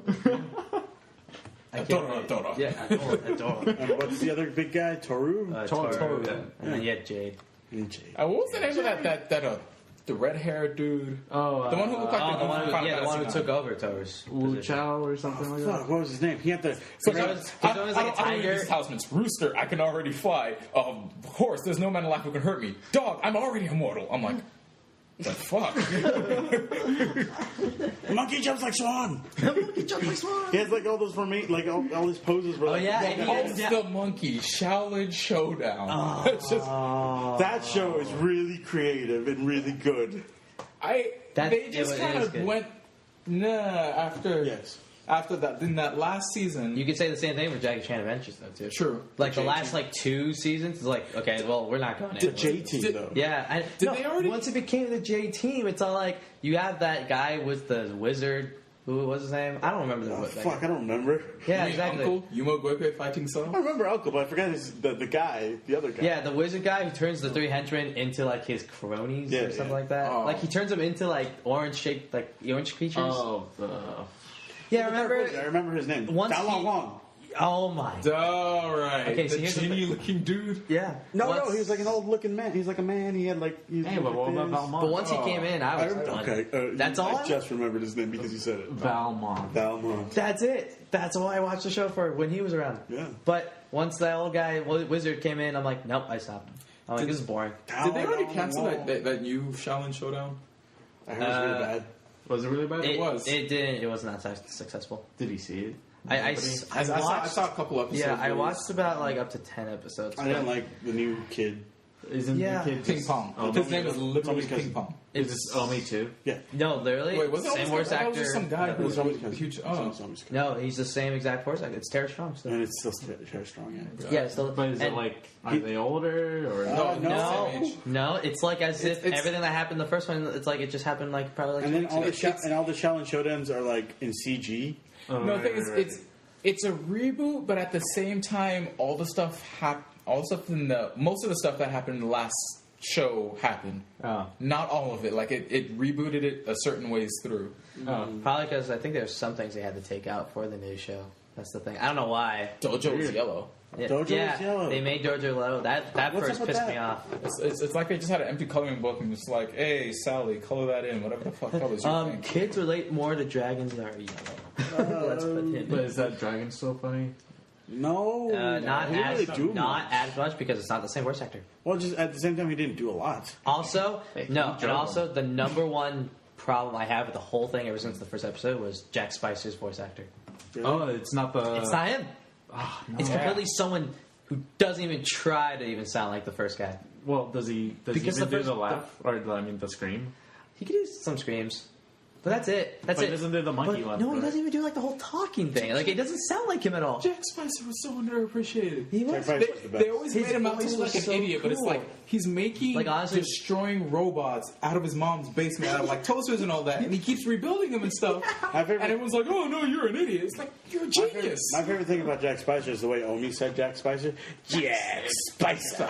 I can't El Toro. Yeah, El Toro. And what's the other big guy? Toru? Toru. yeah. And then you had Jade. AJ. What was the name of that the red haired dude? Oh, The one who looked like Oh, the one who, Final yeah, the one who Fantasy took over Toru's Wu position. Chow or something like that. Fuck, what was his name? He had the. Because it was like a I don't tiger. need these talismans. Rooster, I can already fly. Horse, there's no man alive who can hurt me. Dog, I'm already immortal. I'm like, the fuck? Monkey jumps like swan. He has like all those all his poses were like. yeah, and he had- It's the monkey Shaolin Showdown. It's just, That show is really creative and really good. they just kind of good. went after Yes. after that. In that last season, You could say the same thing for Jackie Chan Adventures, though, too. True. Like the J last team. 2 seasons, it's like, okay, well, we're not going The anywhere. J team Did- though. Yeah, Did they already- once it became the J team, it's all like you have that guy with the wizard. Who was his name? I don't remember the what. Fuck, I don't remember. Yeah, You mean exactly. Uncle Yumo Gwekwe fighting I Saw. remember Uncle, but I forgot the guy, the other guy. Yeah, the wizard guy who turns the 3 henchmen into like his cronies Yeah, or something yeah. like that. Oh. Like he turns them into like orange shaped, like orange creatures. Oh, yeah, I remember? remember his name. Once Da he- Long Long. Oh my. All right. Okay, so the here's the genie looking dude. Yeah. No, Once- he was like an old looking man. He's like a man. He had like. hey, but what about Valmont? But once he came in, I was done. Okay, That's all. I just remembered his name because you said it. Valmont. Valmont. That's it. That's all I watched the show for when he was around. Yeah. But once that old guy, wizard, came in, I'm like, nope, I stopped. I'm like, this is boring. Did they already Da cancel Long Long. that new Shaolin Showdown? I heard it was really bad. Was it really bad? It was. It didn't. It was not successful. Did he see it? I I watched. saw a couple episodes. Yeah, I where it was watched about like up to 10 episodes. I didn't like the new kid. Isn't Yeah. the kid Ping just- pong. Oh, His name is literally Somebody's cousin. Ping Pong. is this Omi too? Yeah. No, literally. Wait, was it same voice I thought it actor. was just some guy who was Somebody's really cousin. huge. Oh, Somebody's cousin. No, he's the same exact voice actor. It's Terry Strong. Still. And it's still very strong. Yeah. Yeah, still. But is it and- like, are they older or? No. No, no, it's like as if It's- everything that happened the first one, it's like it just happened like probably like And 2 then weeks all ago. the Shaolin Showdowns are like in CG. Oh, No, right, the thing is, right, right. it's a reboot, but at the same time, all the stuff most of the stuff that happened in the last show happened. Oh. Not all of it. Like it rebooted it a certain ways through. Oh. Probably because I think there's some things they had to take out for the new show. That's the thing. I don't know why. Dojo was yellow. Yeah, Dojo yeah, was yellow. they made Dojo yellow. That What's first up with pissed that? me off. It's like they just had an empty coloring book and it's like, hey, Sally, color that in. Whatever the fuck colors you think. Kids relate more to dragons that are yellow. Let's put him. But is that dragon still funny? No, Not he didn't as really do not much. as much because it's not the same voice actor. Well, just at the same time, he didn't do a lot. Also, no, and Joe. also the number one problem I have with the whole thing ever since the first episode was Jack Spicer's voice actor. Really? Oh, it's not the. It's not him. Oh, no. It's completely someone who doesn't even try to even sound like the first guy. Well, does he? Does Because he even the do first- the laugh or I mean the scream? He could do some screams. But that's it. That's But it. isn't there the monkey But one? no, he for it? doesn't even do like the whole talking thing. Like it doesn't sound like him at all. Jack Spicer was so underappreciated. He Jack was. Spicer was the best. They always His made him out to voice look like was an so idiot, but it's cool. like he's making, Like, honestly- destroying robots out of his mom's basement, out of like toasters and all that, and he keeps rebuilding them and stuff. My favorite- And everyone's like, "Oh no, you're an idiot." It's like you're a genius. My favorite thing about Jack Spicer is the way Omi said Jack Spicer. Jack Spicer.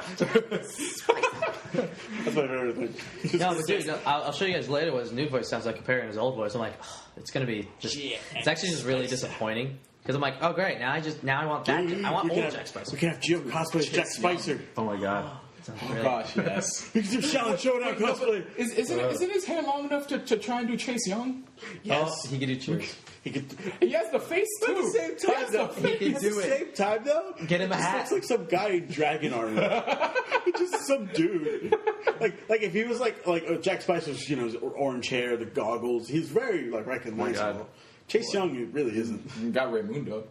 That's my favorite thing. No, but dude, I'll show you guys later what his new voice sounds like compared to his old voice. I'm like, it's gonna be just. It's actually just really disappointing because I'm like, oh great, now I want that. I want old Jack Spicer. We can have Gio cosplay as Jack Spicer. Oh my god. Oh gosh, yes. We can do Challenge Showdown cosplay. Isn't his hair long enough to try and do Chase Young? Yes, he could do cheers. He could. He has the face too. At the same time, He has though, the face. He at can do the it. same time, though, Get him a he just hat. looks like some guy in dragon armor. He's just some dude. Like if he was like Jack Spicer's, his orange hair, the goggles. He's very like recognizable. God. Chase Young, it really isn't. You got Raymundo.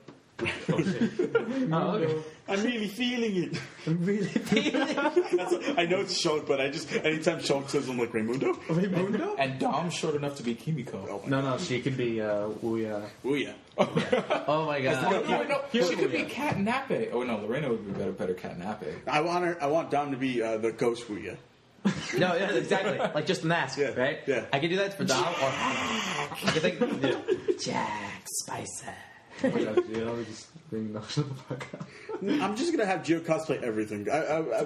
Oh, okay. I'm really feeling it. I'm really feeling it. I know it's Shulk, but anytime Shulk says I'm like Raymundo. Raymundo? And Dom's short enough to be Kimiko. No, she could be Ouya. Oh yeah. Oh my god. No, she could be Cat Nappe. Oh no, Lorena would be better Cat Nappe. I want Dom to be the ghost Ouya. No, yeah, exactly. Like just the mask, Yeah, right? yeah. I could do that for Dom, or I could think Jack Spicer. Just bring the fuck up. I'm just gonna have Gio cosplay everything.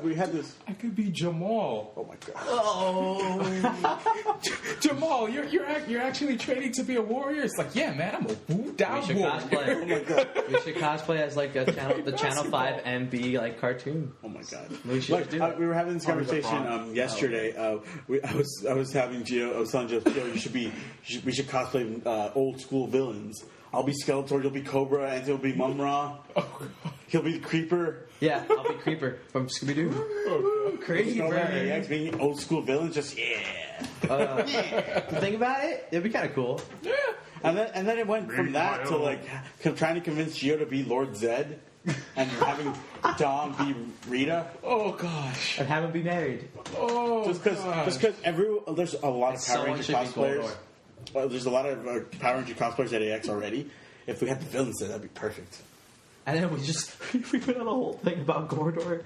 We had this. I could be Jamal. Oh my god. Oh, Jamal, you're actually training to be a warrior. It's like, yeah, man, I'm a woo down we should warrior. cosplay. Oh my god. We should cosplay as like the Channel 5 MB like cartoon. Oh my god. We should do it. We were having this conversation yesterday. I was having Gio. I was telling Gio, we should cosplay old school villains. I'll be Skeletor, you'll be Cobra, and he'll be Mum-Ra. Oh, He'll be the Creeper. Yeah, I'll be Creeper from Scooby Doo. Creeper. AX being old school villains, just yeah. To think about it, it'd be kind of cool. Yeah. And then it went from that to like trying to convince Gio to be Lord Zed, and having Dom be Rita. Oh gosh. And have him be married. Oh. Just because there's a lot of Power Someone Ranger should be cosplayers. Goldor. Well, there's a lot of Power Ranger cosplayers at AX already. If we had the villains there, that'd be perfect. And then we put on a whole thing about Gordor.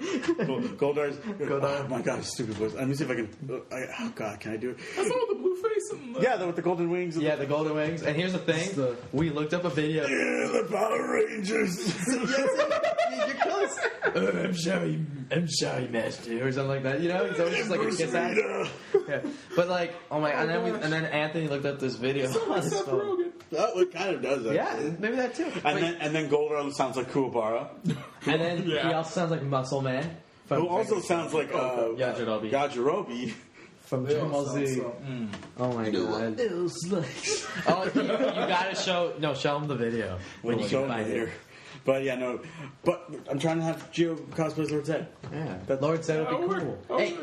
Goldar's. Oh my god, stupid voice. Let me see if I can. Oh god, can I do it? That's all the blue face and the... Yeah, with the golden wings. And Yeah, the Golden Wings. And here's the thing: we looked up a video. Yeah, the Power Rangers. You're close. I'm sorry, Master, or something like that. You know, he's always just like a kiss ass. Rita. Yeah. But like, oh my, and then Anthony looked up this video on his phone. Oh, it kind of does. Actually. Yeah, maybe that too. And then Goldar sounds like Kuwabara, And then he also sounds like Muscle Man. From who also sounds like Yajirobe. Yajirobe. from Dragon Ball Z. Oh my god. Oh, you gotta show him the video when you Show can him find later. it. But yeah, no. But I'm trying to have Gio cosplay as Lord Zed. Yeah, Lord said it'd be cool. Hey,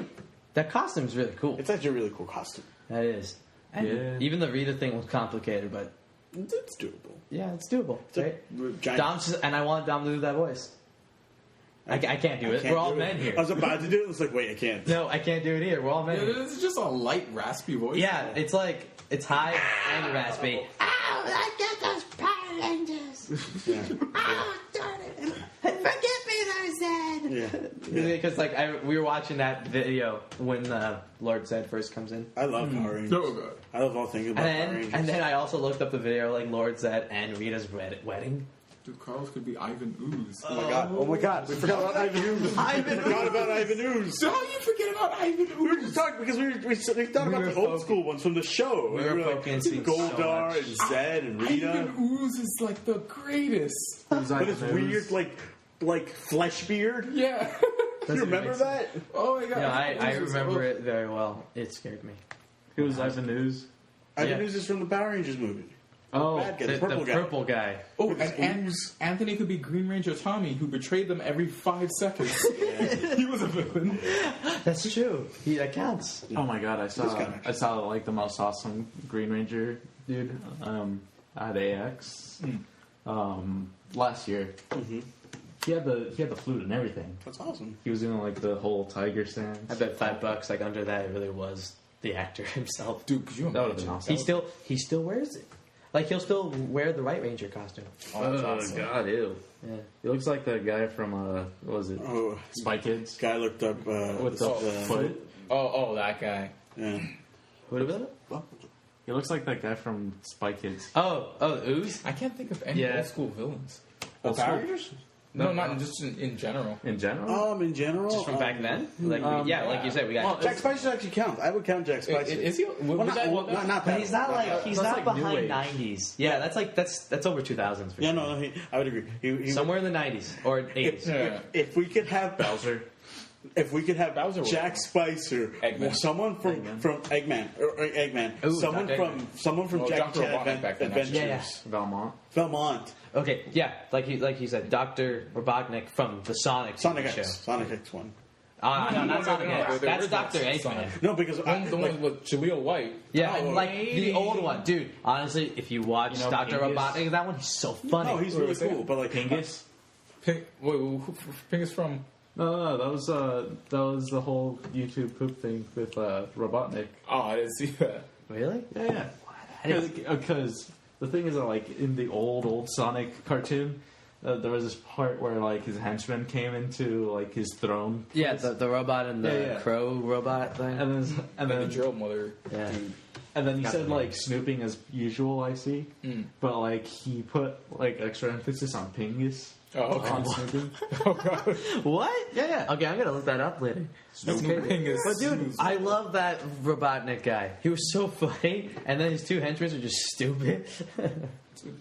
that costume's really cool. It's actually a really cool costume. That is. And Yeah. even the Rita thing was complicated, but It's doable. yeah, it's doable. It's a Right? giant- Dom's just, and I want Dom to do that voice. I can't do it. Can't We're all do it. men here. I was about to do it. It's like, wait, I can't. No, I can't do it either. We're all men here. It's just a light, raspy voice. Yeah, it's like, it's high and raspy. I get those Power Rangers. Yeah. Oh, darn it. Forget me, Tarzan. Yeah. Because like we were watching that video when Lord Zed first comes in, I love Power Rangers. Oh god. I love all things about Power Rangers. and then I also looked up the video like Lord Zed and Rita's wedding. Dude, Carlos could be Ivan Ooze. Oh my god! Oh my god! We forgot about Ivan Ooze. I forgot about Ivan Ooze. So how you forget about Ivan We were Ooze? just talking because we thought about were the old folk- school ones from the show. we were like focusing so Goldar much. and Zed and Rita. Ivan Ooze is like the greatest. But it's weird, like flesh beard. Yeah. You remember that? Oh my god. No, I Ivan Ooze is- remember it very well. It scared me. Who's Ivan News? Ivan Yeah. Ooze is from the Power Rangers movie. Oh, Bad guy, The the purple guy. guy. Oh, and Anthony could be Green Ranger Tommy, who betrayed them every 5 seconds. He was a villain. That's true. That counts. oh my god! This guy. I saw like the most awesome Green Ranger dude at AX last year. Mm-hmm. He had the flute and everything. That's awesome. He was doing like the whole tiger stance. I bet $5 like under that it really was the actor himself. Dude, could you That would've imagine? been awesome. He still wears it. Like he'll still wear the White Ranger costume. Oh, that's awesome. God, ew. Yeah. He looks like the guy from what was it? Oh, Spy Kids guy looked up with the foot. Oh, that guy. Yeah. What about it? He looks like that guy from Spy Kids. Oh, Ooze. I can't think of any Yeah. old school villains. Old Power school? Rangers? No, not just in general. In general, In general, Just from back then? Like like you said, we got. Jack Spicer actually counts. I would count Jack Spicer. Is he? Well, Was that- not But that. he's not like he's That's not like new behind age. 90s. Yeah, that's over 2000s. For Yeah, sure. no, I would agree. He Somewhere in the 90s or 80s. Yeah. If we could have Bowser. if we could have Bowser was Jack Spicer, Eggman. someone from Eggman or Eggman, Ooh, someone Dr. from Well, Jack Dr. Robotnik back then, Adventures, actually. Yeah. Valmont. Belmont, Okay, yeah, like he said, Dr. Robotnik from the Sonic Sonic show. X, Sonic X one. No, not no, Sonic no, X. the That's original Dr. Eggman. Sonic. No, because The one with Jaleel White. Yeah, Oh, like the old one, dude. Honestly, if you watch You know, Dr. Pingus? Robotnik, that one, he's so funny. no, he's Wait, really what's that? cool. But like Pingus. Wait, Pingus from? No, that was the whole YouTube poop thing with Robotnik. Oh, I didn't see that. Really? Yeah, because the thing is that like in the old Sonic cartoon, there was this part where like his henchman came into like his throne. Yeah, the robot and the Yeah. crow robot thing. And And the then drill mother. Yeah. Dude. and then he Got said the like snooping as usual. I see, but like he put like extra emphasis on Pingus. Oh, okay. On snooping. Oh god. What? Yeah. Okay, I'm gonna look that up later. Snooping is. But dude, I love that Robotnik guy. He was so funny, and then his two henchmen are just stupid.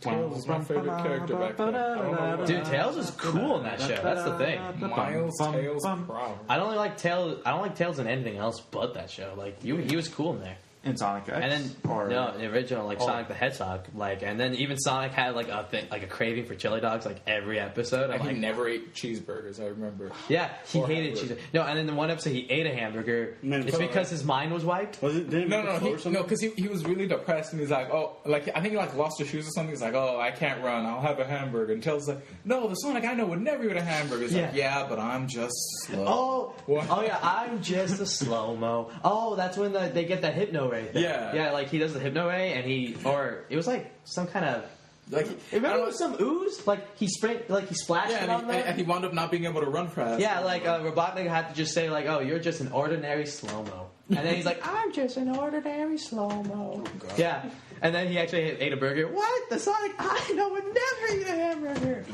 Tails was my favorite character back then. I don't know why. Dude, Tails was cool in that show. That's the thing. Miles, Tails, Proud. I don't like Tails. I don't like Tails in anything else but that show. Like he was cool in there. In Sonic X. And then or no, the original like Sonic the Hedgehog. Like, and then even Sonic had like a thing, like a craving for chili dogs. Like every episode, I'm And he like, never ate cheeseburgers, I remember. yeah, he Or hated hamburger. cheese. No, and then in one episode he ate a hamburger. Man, It's so- because his mind was wiped. was it? Didn't it No, make a flow or something? because he was really depressed and he's like, oh, like I think he like lost his shoes or something. He's like, oh, I can't run. I'll have a hamburger. And Tails like, no, the Sonic I know would never eat a hamburger. He's like, Yeah. yeah, but I'm just slow. Oh, What? oh yeah, I'm just a slow mo. Oh, that's when they get that hypno ray thing. Yeah. Like he does the hypno ray, and it was like some kind of. Like, Remember it was some ooze? Like he splashed yeah, it on and there. he wound up not being able to run fast. Yeah, like Robotnik had to just say like, "Oh, you're just an ordinary slow mo," and then he's like, "I'm just an ordinary slow mo." God. Yeah, and then he actually ate a burger. What? The Sonic I know would never eat a hamburger.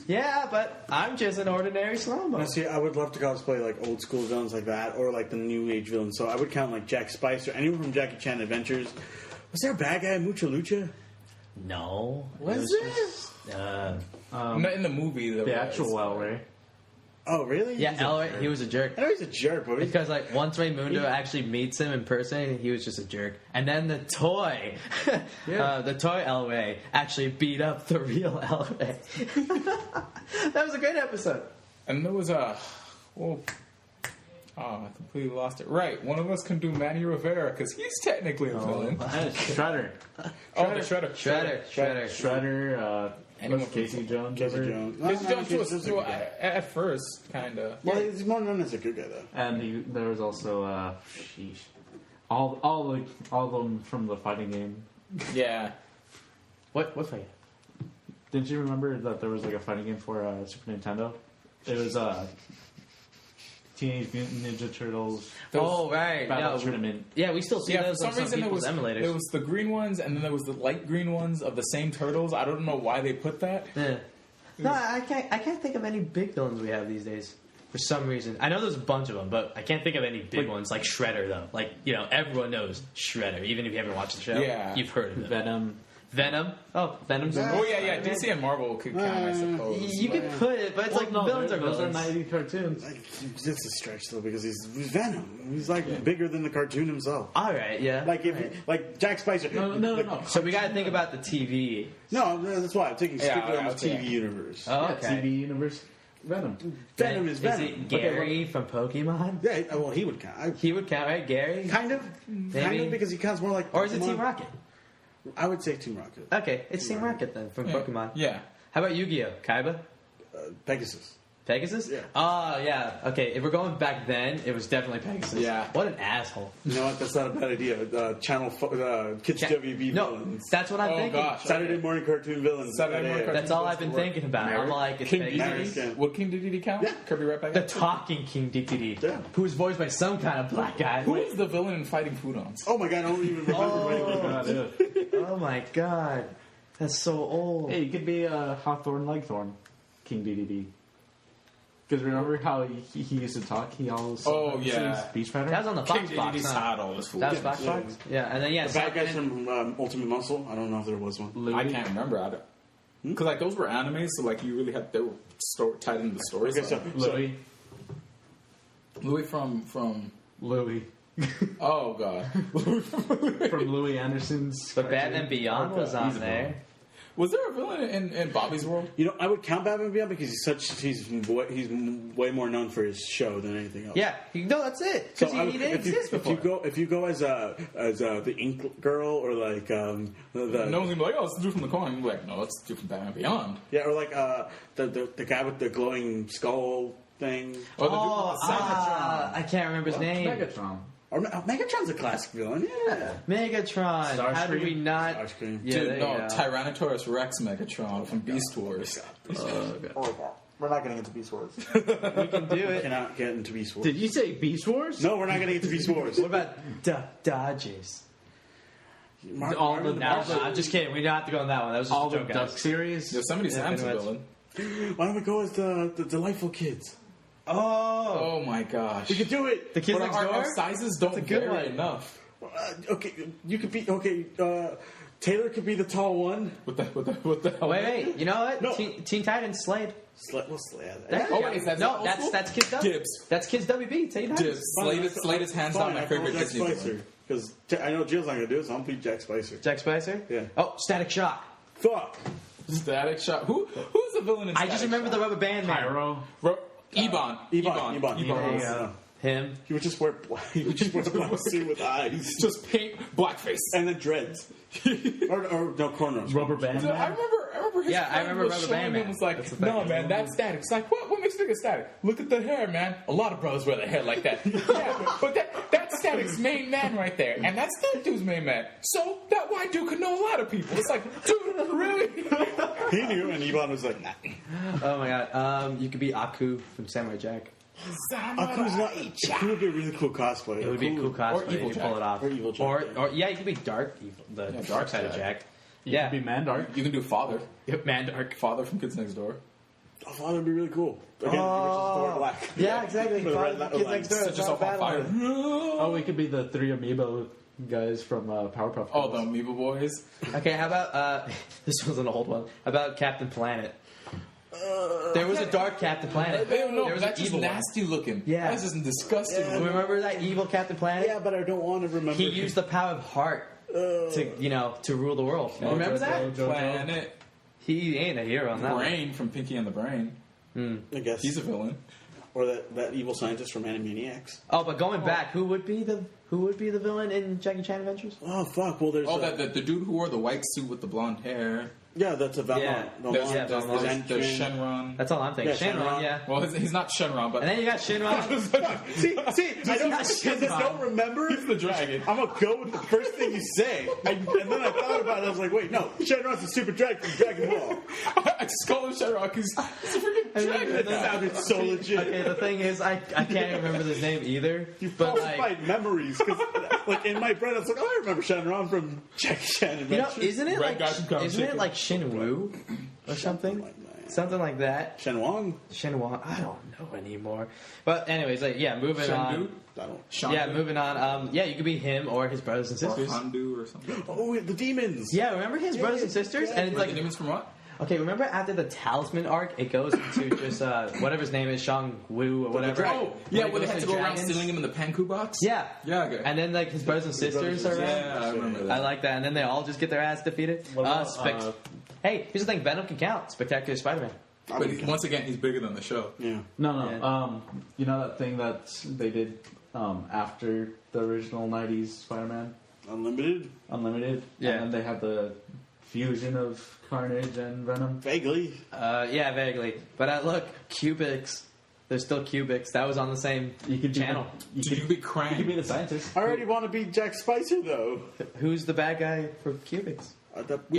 Yeah, but I'm just an ordinary slow mo. Now, see, I would love to cosplay like old school villains like that, or like the new age villains. So I would count like Jack Spicer, anyone from Jackie Chan Adventures. Was there a bad guy, Mucha Lucha? No, Was there? Not in the movie. the actual El Rey. Oh, really? Yeah, Elroy, he was a jerk. I know he's a jerk, but he's Because like once Raymundo actually meets him in person, he was just a jerk. And then the toy, the toy El Rey actually beat up the real El Rey. That was a great episode. And there was a. Well, I completely lost it. Right, one of us can do Manny Rivera because he's technically a villain. Shredder. Oh, the Shredder. Shredder. Anyone What's Casey Jones? Casey ever? Jones. Casey Jones Casey was Jones is a good guy. at first, kind of. Well, he's more known as a good guy though. And there was also all of them from the fighting game. Yeah. What fight? Didn't you remember that there was like a fighting game for Super Nintendo? It was Teenage Mutant Ninja Turtles Oh right, Battle yeah, Tournament. yeah. We still see Yeah, for those some on some reason people's emulators. there was the green ones and then there was the light green ones of the same turtles. I don't know why they put that. Yeah. No, I can't think of any big villains we have these days. For some reason, I know there's a bunch of them, but I can't think of any big ones like Shredder though. Like everyone knows Shredder, even if you haven't watched the show. Yeah. You've heard of him. Venom. Oh, Venom's. in Oh there. yeah, DC and Marvel could count, I suppose. You could put it, but it's like villains are those villains. are 90 cartoons. Like, it's a stretch though because he's Venom. He's like bigger than the cartoon himself. All right, yeah. Like like Jack Spicer. No. So we got to think about the TV. No, that's why I'm thinking strictly on the okay. TV universe. Oh, Yeah, okay. TV universe. Venom. Venom is Venom. it Gary from Pokemon? Yeah, well, he would count. He would count, right? Gary? Kind of, because he counts more like. Or is it Pokemon. Team Rocket? I would say Team Rocket. Okay, it's Team Rocket then from Pokemon. Yeah. How about Yu-Gi-Oh? Kaiba? Pegasus. Pegasus? Yeah. Oh, yeah. Okay, if we're going back then, it was definitely Pegasus. Yeah. What an asshole. You know what? That's not a bad idea. Kids WB No, villains. that's what I'm thinking. gosh. Saturday morning cartoon villains. Saturday morning cartoon That's all I've been thinking about. I'm like, it's King Pegasus. Dedede? Dedede? Would King Dedede count? Yeah. Kirby right back The at talking King Dedede, Yeah. who is voiced by some kind of black guy. Who is the villain in Fighting Foodons? Oh my god, I don't even remember anything. Oh my god. That's so old. Hey, you could be Hawthorne Legthorn, King DDD. Because remember how he used to talk? He always speech pattern. That was on the King Fox box. Dedede's Huh? hot all this food. That was Fox Yeah. box? Yeah, and then, The bad guys from Ultimate Muscle? I don't know if there was one. I can't remember. Because like those were animes, so like you really had they were tied into the stories. Okay, so Louis. Louis from Louis. oh god, From Louis Anderson's. But Batman Beyond was on He's a there. was there a villain in Bobby's World? you know, I would count Batman Beyond because he's way more known for his show than anything else. Yeah, no, that's it. So Because he didn't exist before. if you go as the Ink Girl or like the No one's gonna be like, oh, it's the dude from the corner. You're like, no, it's the dude from Batman Beyond. yeah, or like the guy with the glowing skull thing. Or the dude from the I can't remember his name. Megatron. Or Megatron's a classic villain. Yeah. Megatron. Starscream? How did we not? Starscream. Yeah, Dude, there no, you go. Tyrannosaurus Rex Megatron from Beast Wars. We're not getting into Beast Wars. We can do it. Cannot get into Beast Wars. Did you say Beast Wars? No, we're not getting into Beast Wars. What about Dodgers? All the No, I'm just kidding. We don't have to go on that one. That was just all a the joke, Duck guys. series. Yosemite Sam's a anyways. villain. Why don't we go as the Delightful Kids? Oh, Oh my gosh. We could do it. the kids But next our door. sizes don't a good vary one. enough. Okay, you could be Taylor could be the tall one. What the hell? Wait. You know what? No. Teen Titans, Slade. Oh, wait, is that No, old that's school? that's Kids W. Dibs. That's Kids WB. Teen Titans. Dibs. Slade is hands down my favorite Jack Disney Spicer villain. because I know Jill's not gonna do it, so I'm beat Jack Spicer. Jack Spicer. Yeah. Oh, Static Shock. Fuck. Static Shock. Who's the villain in I Static just remember Shock? the rubber band man. Pyro. Ebon. Ebon. Him. He would just wear black. He would just wear a black suit with eyes Just paint blackface. and then dreads, or no cornrows. Rubber Band Dude, I Man. remember his Yeah, I friend remember was Rubber showing Band him Man. was like, That's the thing. no man, that's static. It's like, what makes you think it's static? Look at the hair, man. A lot of brothers wear their hair like that. Yeah, but that's static's main man right there, and that's that dude's main man. So that white dude could know a lot of people. It's like, dude, really? He knew, and Ebon was like, nah. Oh my god. You could be Aku from Samurai Jack. Aku's not. Aku would be a really cool cosplay. It would be a cool cosplay. Or Evil if you Jack. pull it off. Or Evil Jack, Or, yeah. or yeah, you could be Dark Evil, the dark side of Jack. You Yeah. could be Mandark. You can do Father. Yep, man, Dark. Father from Kids Next Door. Oh, Father would be really cool. Again, he would just wear black. Yeah, exactly. With the red Kids lines. Next Door. Set yourself on fire. Oh, we could be the 3 Amiibo guys from Powerpuff Oh, Girls. the Amoeba Boys. Okay, how about this was an old one. How about Captain Planet? There was a dark Captain Planet. They don't know. There was That's an just evil nasty looking. Yeah. That's just disgusting. Yeah. one. Remember that evil Captain Planet? Yeah, but I don't want to remember. He used the power of heart to rule the world. Remember that? Planet He ain't a hero on that one. Brain from Pinky and the Brain. I guess He's a villain. or that evil scientist from Animaniacs. Oh, but going back, who would be the villain in Jackie Chan Adventures? Oh fuck! Well, there's Oh, the dude who wore the white suit with the blonde hair. yeah, that's a Valmont. Yeah. There's, Yeah, there's, Valmont. there's, there's Shenron. That's all I'm thinking. Yeah, Shenron, Shenron. yeah. Well, he's not Shenron, but And then you got Shenron. see, I don't, because I don't remember. he's the dragon. I'm gonna go with the first thing you say, and then I thought about it. I was like, wait, no, Shenron's the super dragon from Dragon Ball. I just call him Shenron because he's a freaking dragon. That sounded so legit. Okay, the thing is, I can't remember his name either. You but falsified memories because, like, in my brain, I was like, oh, I remember Shenron from Jackie Chan you know, Adventures. isn't it Red guy from Cow isn't it Chicken. like Shenwu or something? like that. Something like that. Shenwang? Shenhua. I don't know anymore. But anyways, like yeah, moving Shendu? on. I don't. Shandu? Yeah, moving on. Yeah, you could be him or his brothers and Or sisters. Handu or something. Oh, the demons. Yeah, remember his brothers and sisters? And it's Like, like, the demons from what? okay, remember after the Talisman arc, it goes into just whatever his name is, Shang Wu or whatever. Oh, yeah, When it where they goes had to go around dragons. stealing him in the Panku box? Yeah. Yeah, okay. And then like his brothers and sisters are around. Yeah, I remember that. I like that. And then they all just get their ass defeated. What about, Hey, here's the thing: Venom can count. Spectacular Spider-Man. But once again, he's bigger than the show. Yeah. No. Yeah. You know that thing that they did after the original 90s Spider-Man? Unlimited? Unlimited? Yeah. And then they had the fusion of Carnage and Venom? Vaguely. Yeah, vaguely. But look, Cubics. There's still Cubics. That was on the same channel. You Did you be Krang? You could be the scientist. I already want to be Jack Spicer, though. Who's the bad guy for Cubics? That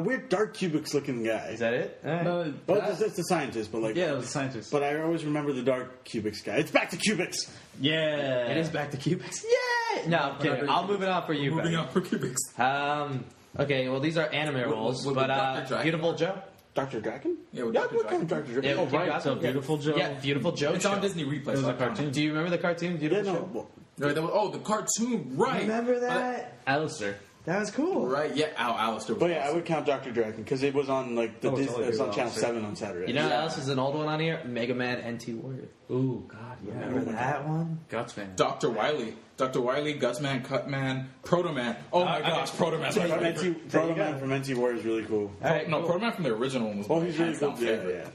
weird dark Cubics looking guy. Is that it? All right. No, Well, it's the scientist, but like... yeah, it was the scientist. But I always remember the dark Cubics guy. It's back to Cubics! Yeah. It is back to Cubics. Yay! No, I'm kidding. I'll move it on for you. Moving buddy. on for cubics. Okay, well, these are anime roles, with but Dr. Dragon? Beautiful Joe. Dr. Draken? Yeah, with Yeah, Dr. what kind of Dragon. Dr. Draken? Yeah, Oh, Keep right. Gotham. So Beautiful Joe. Yeah, Beautiful Joe. It's on show. Disney Replay. It was so a I can't. cartoon. Do you remember the cartoon Yeah, Beautiful no. Joe? Well, No, that was, the cartoon, right? Remember that? Alistair. That was cool. Right, yeah, Alistair was but yeah, I awesome. would count Dr. Draken because it was on like the Oh, Disney, totally it was on good. Channel 7 on Saturday. You know what else is an old one on here? Mega Man NT Warrior. Ooh, God, yeah. Remember that one? Gutsman. Dr. Wily. Dr. Wily, Gutsman, Cutman, Proto-Man. Oh my gosh, Proto-Man's my favorite. Proto Man from NT Warrior is really cool. All right, No, cool. Proto-Man from the original one was Oh, my he's really hands down good. Yeah, favorite.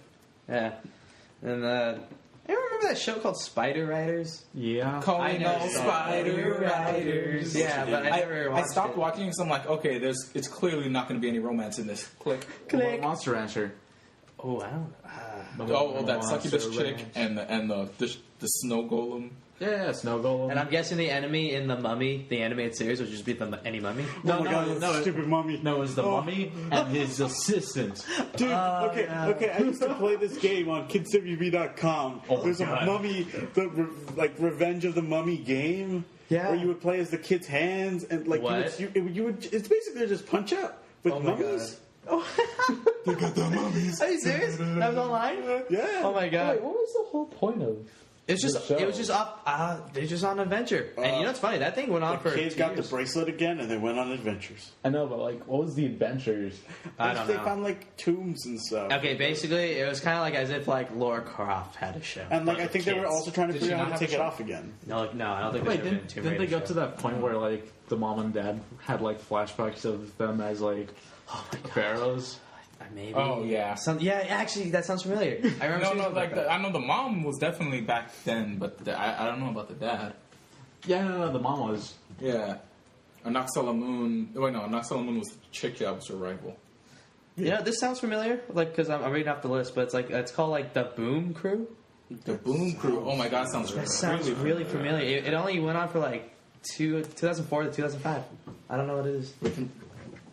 yeah. Yeah. And you remember that show called Spider Riders? Yeah. Calling never all saw Spider it. Riders. Yeah, but I never I watched stopped it. watching because I'm like, okay, it's clearly not going to be any romance in this. Click. Well, Monster Rancher. Oh, I don't. Oh, that Monster succubus chick Ranch. and the snow golem. Yeah, Snow Golem. And I'm guessing the enemy in the Mummy, the animated series, would just be any mummy. no, Oh my god, no, stupid mummy. No, it was the Oh. mummy and his assistant. Dude, okay. I used to play this game on kidswb.com. Oh my There's a God. mummy, Revenge of the Mummy game. Yeah. Where you would play as the kid's hands and like What? you would it's basically just punch out with Oh my mummies. They got the mummies. Are you serious? That was online? Yeah. Oh my god. what was the whole point of? It was just up. They're just on an adventure, and you know what's funny? That thing went on The for kids 2 got the years. bracelet again and they went on adventures. I know, but like, what was the adventures? I don't They know. found like tombs and stuff. Okay, basically, it was kind of like as if like Laura Croft had a show. And like but I think they were kids. also trying to Did figure she out how not to have take a it show? off again. No, I don't think Wait, they didn't they go to that point where like the mom and dad had like flashbacks of them as like pharaohs? Maybe. Oh, yeah. Yeah, actually, that sounds familiar. I remember. No, seeing no, something like that. I know the mom was definitely back then, but I don't know about the dad. Yeah, no, the mom was. Yeah, Anaxalamoon. Wait, no, Anaxalamoon was the chick that was her rival. You know, this sounds familiar, like because I'm reading off the list, but it's called like the Boom Crew. The Boom Crew. Oh my god, sounds That sounds really familiar. It only went on for like 2004 to 2005. I don't know what it is.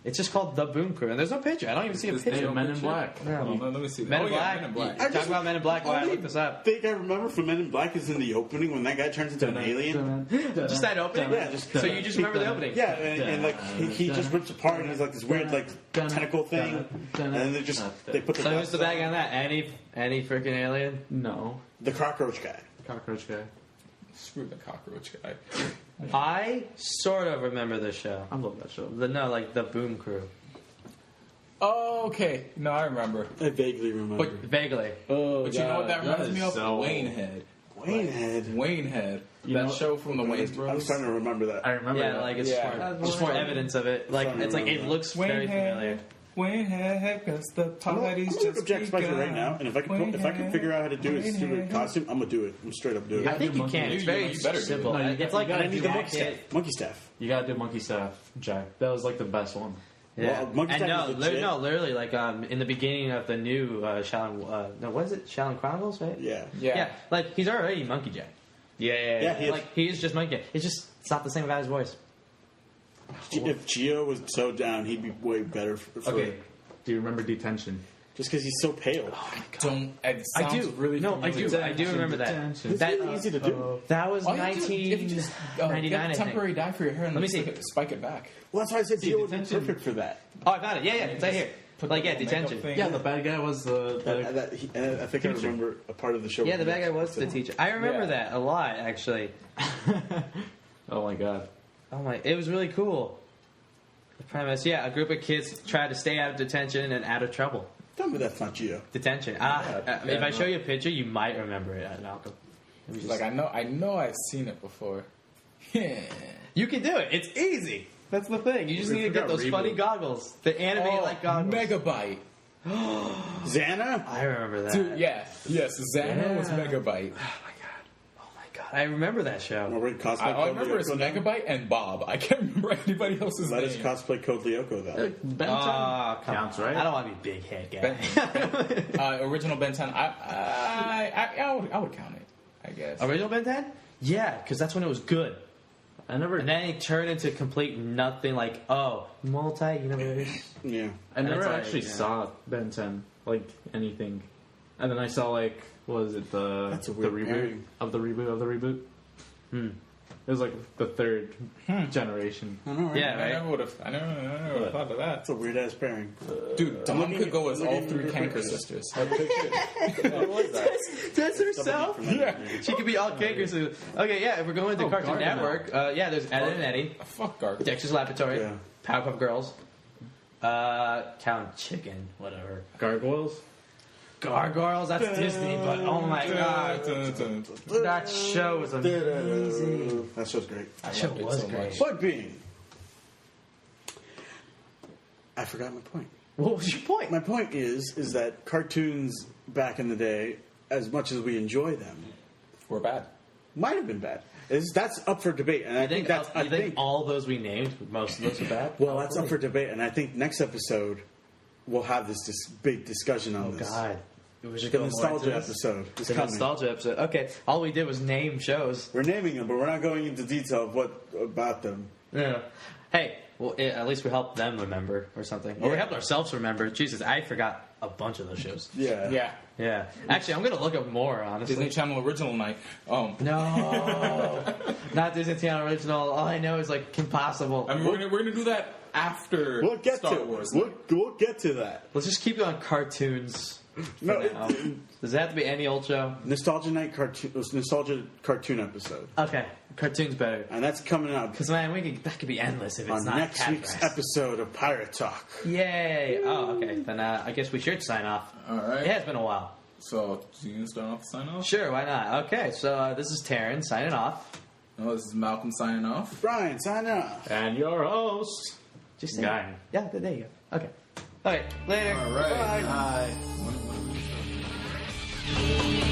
It's just called the Boom Crew, and there's no picture. I don't even see a Is picture. there Men in picture? Black. No. Hold on, let me see. Men oh, in yeah, Black. Men in Black. Talk about Men in Black while I look this up. Thing I remember from Men in Black is in the opening when that guy turns into an alien. Just that opening? Yeah, just So you just remember the opening? Yeah, and like he just rips apart and he's like this weird like tentacle thing, and then they put the So who's the dust bad guy on that? Any freaking alien? No, the cockroach guy. cockroach guy. Screw the cockroach guy. I sort of remember this show. I love that show. Like the Boom Crew. Oh, okay. No, I remember. I vaguely remember. But Vaguely. Oh, But you know what that reminds me of? So... Waynehead. Waynehead. Waynehead. You That know- show from the Wayne's I'm Brothers. starting to remember that. I remember. Yeah, that. like it's Yeah. just more evidence of it. Like Sorry, it's like it remember. looks very familiar. Waynehead, because the I'm party's gonna look just up Jack Spicer right now, and if I can figure out how to do his stupid Waynehead. costume, I'm gonna do it. I'm straight up do it. I think you can. It's You very better do it. simple. No, you It's got- like you gotta I need the monkey jacket. staff. Monkey staff. You gotta do Monkey Staff, Jack. That was like the best one. Yeah. Well, Monkey And Staff is legit. literally, like in the beginning of the new Shaolin, what is it? Shaolin Chronicles, right? Yeah. Yeah. Like he's already Monkey Jack. Yeah, he is. Like he is just Monkey Jack. It's not the same about his voice. If Gio was so down, he'd be way better. For Okay. Do you remember Detention? Just because he's so pale. Don't. It I sounds do. really No, I familiar. do. I do remember that. Detention. It's really easy to do. That was All you have to do- if you just 1999, get I a think. temporary dye for your hair and Let me just see. spike it back. Well, that's why I said See, Gio would be Detention. perfect for that. Oh, I found it. Yeah, it's right here. Put Like the yeah, little detention. makeup thing. Yeah, the bad guy was the And I think I remember a part of the show. Yeah, the bad guy was the teacher. I remember Yeah. that a lot actually. Oh my god. Oh my, it was really cool. The premise, yeah, a group of kids try to stay out of detention and out of trouble. Tell me that's not Gio. Detention. If I show you a picture, you might remember it, Malcolm. Let me just- Like I know I've seen it before. Yeah. you can do it. It's easy. That's the thing. You just We need to get forgot those Reboot. funny goggles, the anime like goggles. Megabyte. Xana? I remember that. Dude, yeah. Yes, Xana was Yeah. Megabyte. Oh my god. Oh my god. I remember that show. Remember cosplay I Code remember it's Lyoko now? Megabyte and Bob. I can't remember anybody else's Let us name. cosplay Code Lyoko then. Ben 10 Come counts, on. right? I don't want to be big head guy. Original Ben 10. I would count it, I guess. Original Ben 10? Yeah, because that's when it was good. I never, And then it turned into complete nothing. Like, multi-universe. Yeah. I never it's like, actually yeah. saw Ben 10, like anything. And then I saw like, what was it, That's a the weird reboot pairing. of the reboot? It was like the third generation. I know, right? Yeah, I right? never would have. I never would have thought of that. That's a weird ass pairing. Dude, Dom looking could at- go as all looking three at- Canker sisters. That's herself? Yeah. She could be all kickers. Okay, yeah, if we're going to Cartoon Gargamel. Network, there's Ed and Eddie, Fuck Gargoyle. Dexter's Laboratory, Yeah. Powerpuff Girls, Count Chicken, whatever. Gargoyles? Gargoyles, that's Disney, but oh my god. That show was amazing. That show's great. That show loved it was so great. much. Point being, I forgot my point. What was your point? My point is that cartoons back in the day, as much as we enjoy them, We're bad. might have been bad. That's up for debate, and I think that's. I you think think all those we named, most of those are bad? well, that's up for debate, and I think next episode we'll have this big discussion on Oh this. god. We should The go more into nostalgia this. episode is The coming. nostalgia episode. Okay, all we did was name shows. We're naming them, but we're not going into detail of what about them. Yeah. Hey, well, at least we helped them remember or something. Or we Yeah. helped ourselves remember. Jesus, I forgot a bunch of those shows. Yeah. Yeah. Yeah. Actually, I'm going to look up more, honestly. Disney Channel original night. No. Not Disney Channel original. All I know is, like, Kim Possible. I mean, we're gonna do that after We'll get Star to Wars. we'll get to that. Let's just keep it on cartoons. No, now. Does it have to be any old show? nostalgia night cartoon, nostalgia cartoon episode, Okay. Cartoons better. and that's coming up Because, man, that could be endless if it's on not next Cat week's Grass. episode of Pirate Talk. Yay. Oh, okay. Then I guess we should sign off. All right. It has been a while. So, you can start off the sign off? Sure, why not? Okay, so this is Terrin signing off. Oh, this is Malcolm signing off. Brian, sign up. And your host, Just Guy. Yeah, there you go. Okay. Okay, later. All right. Bye. Bye.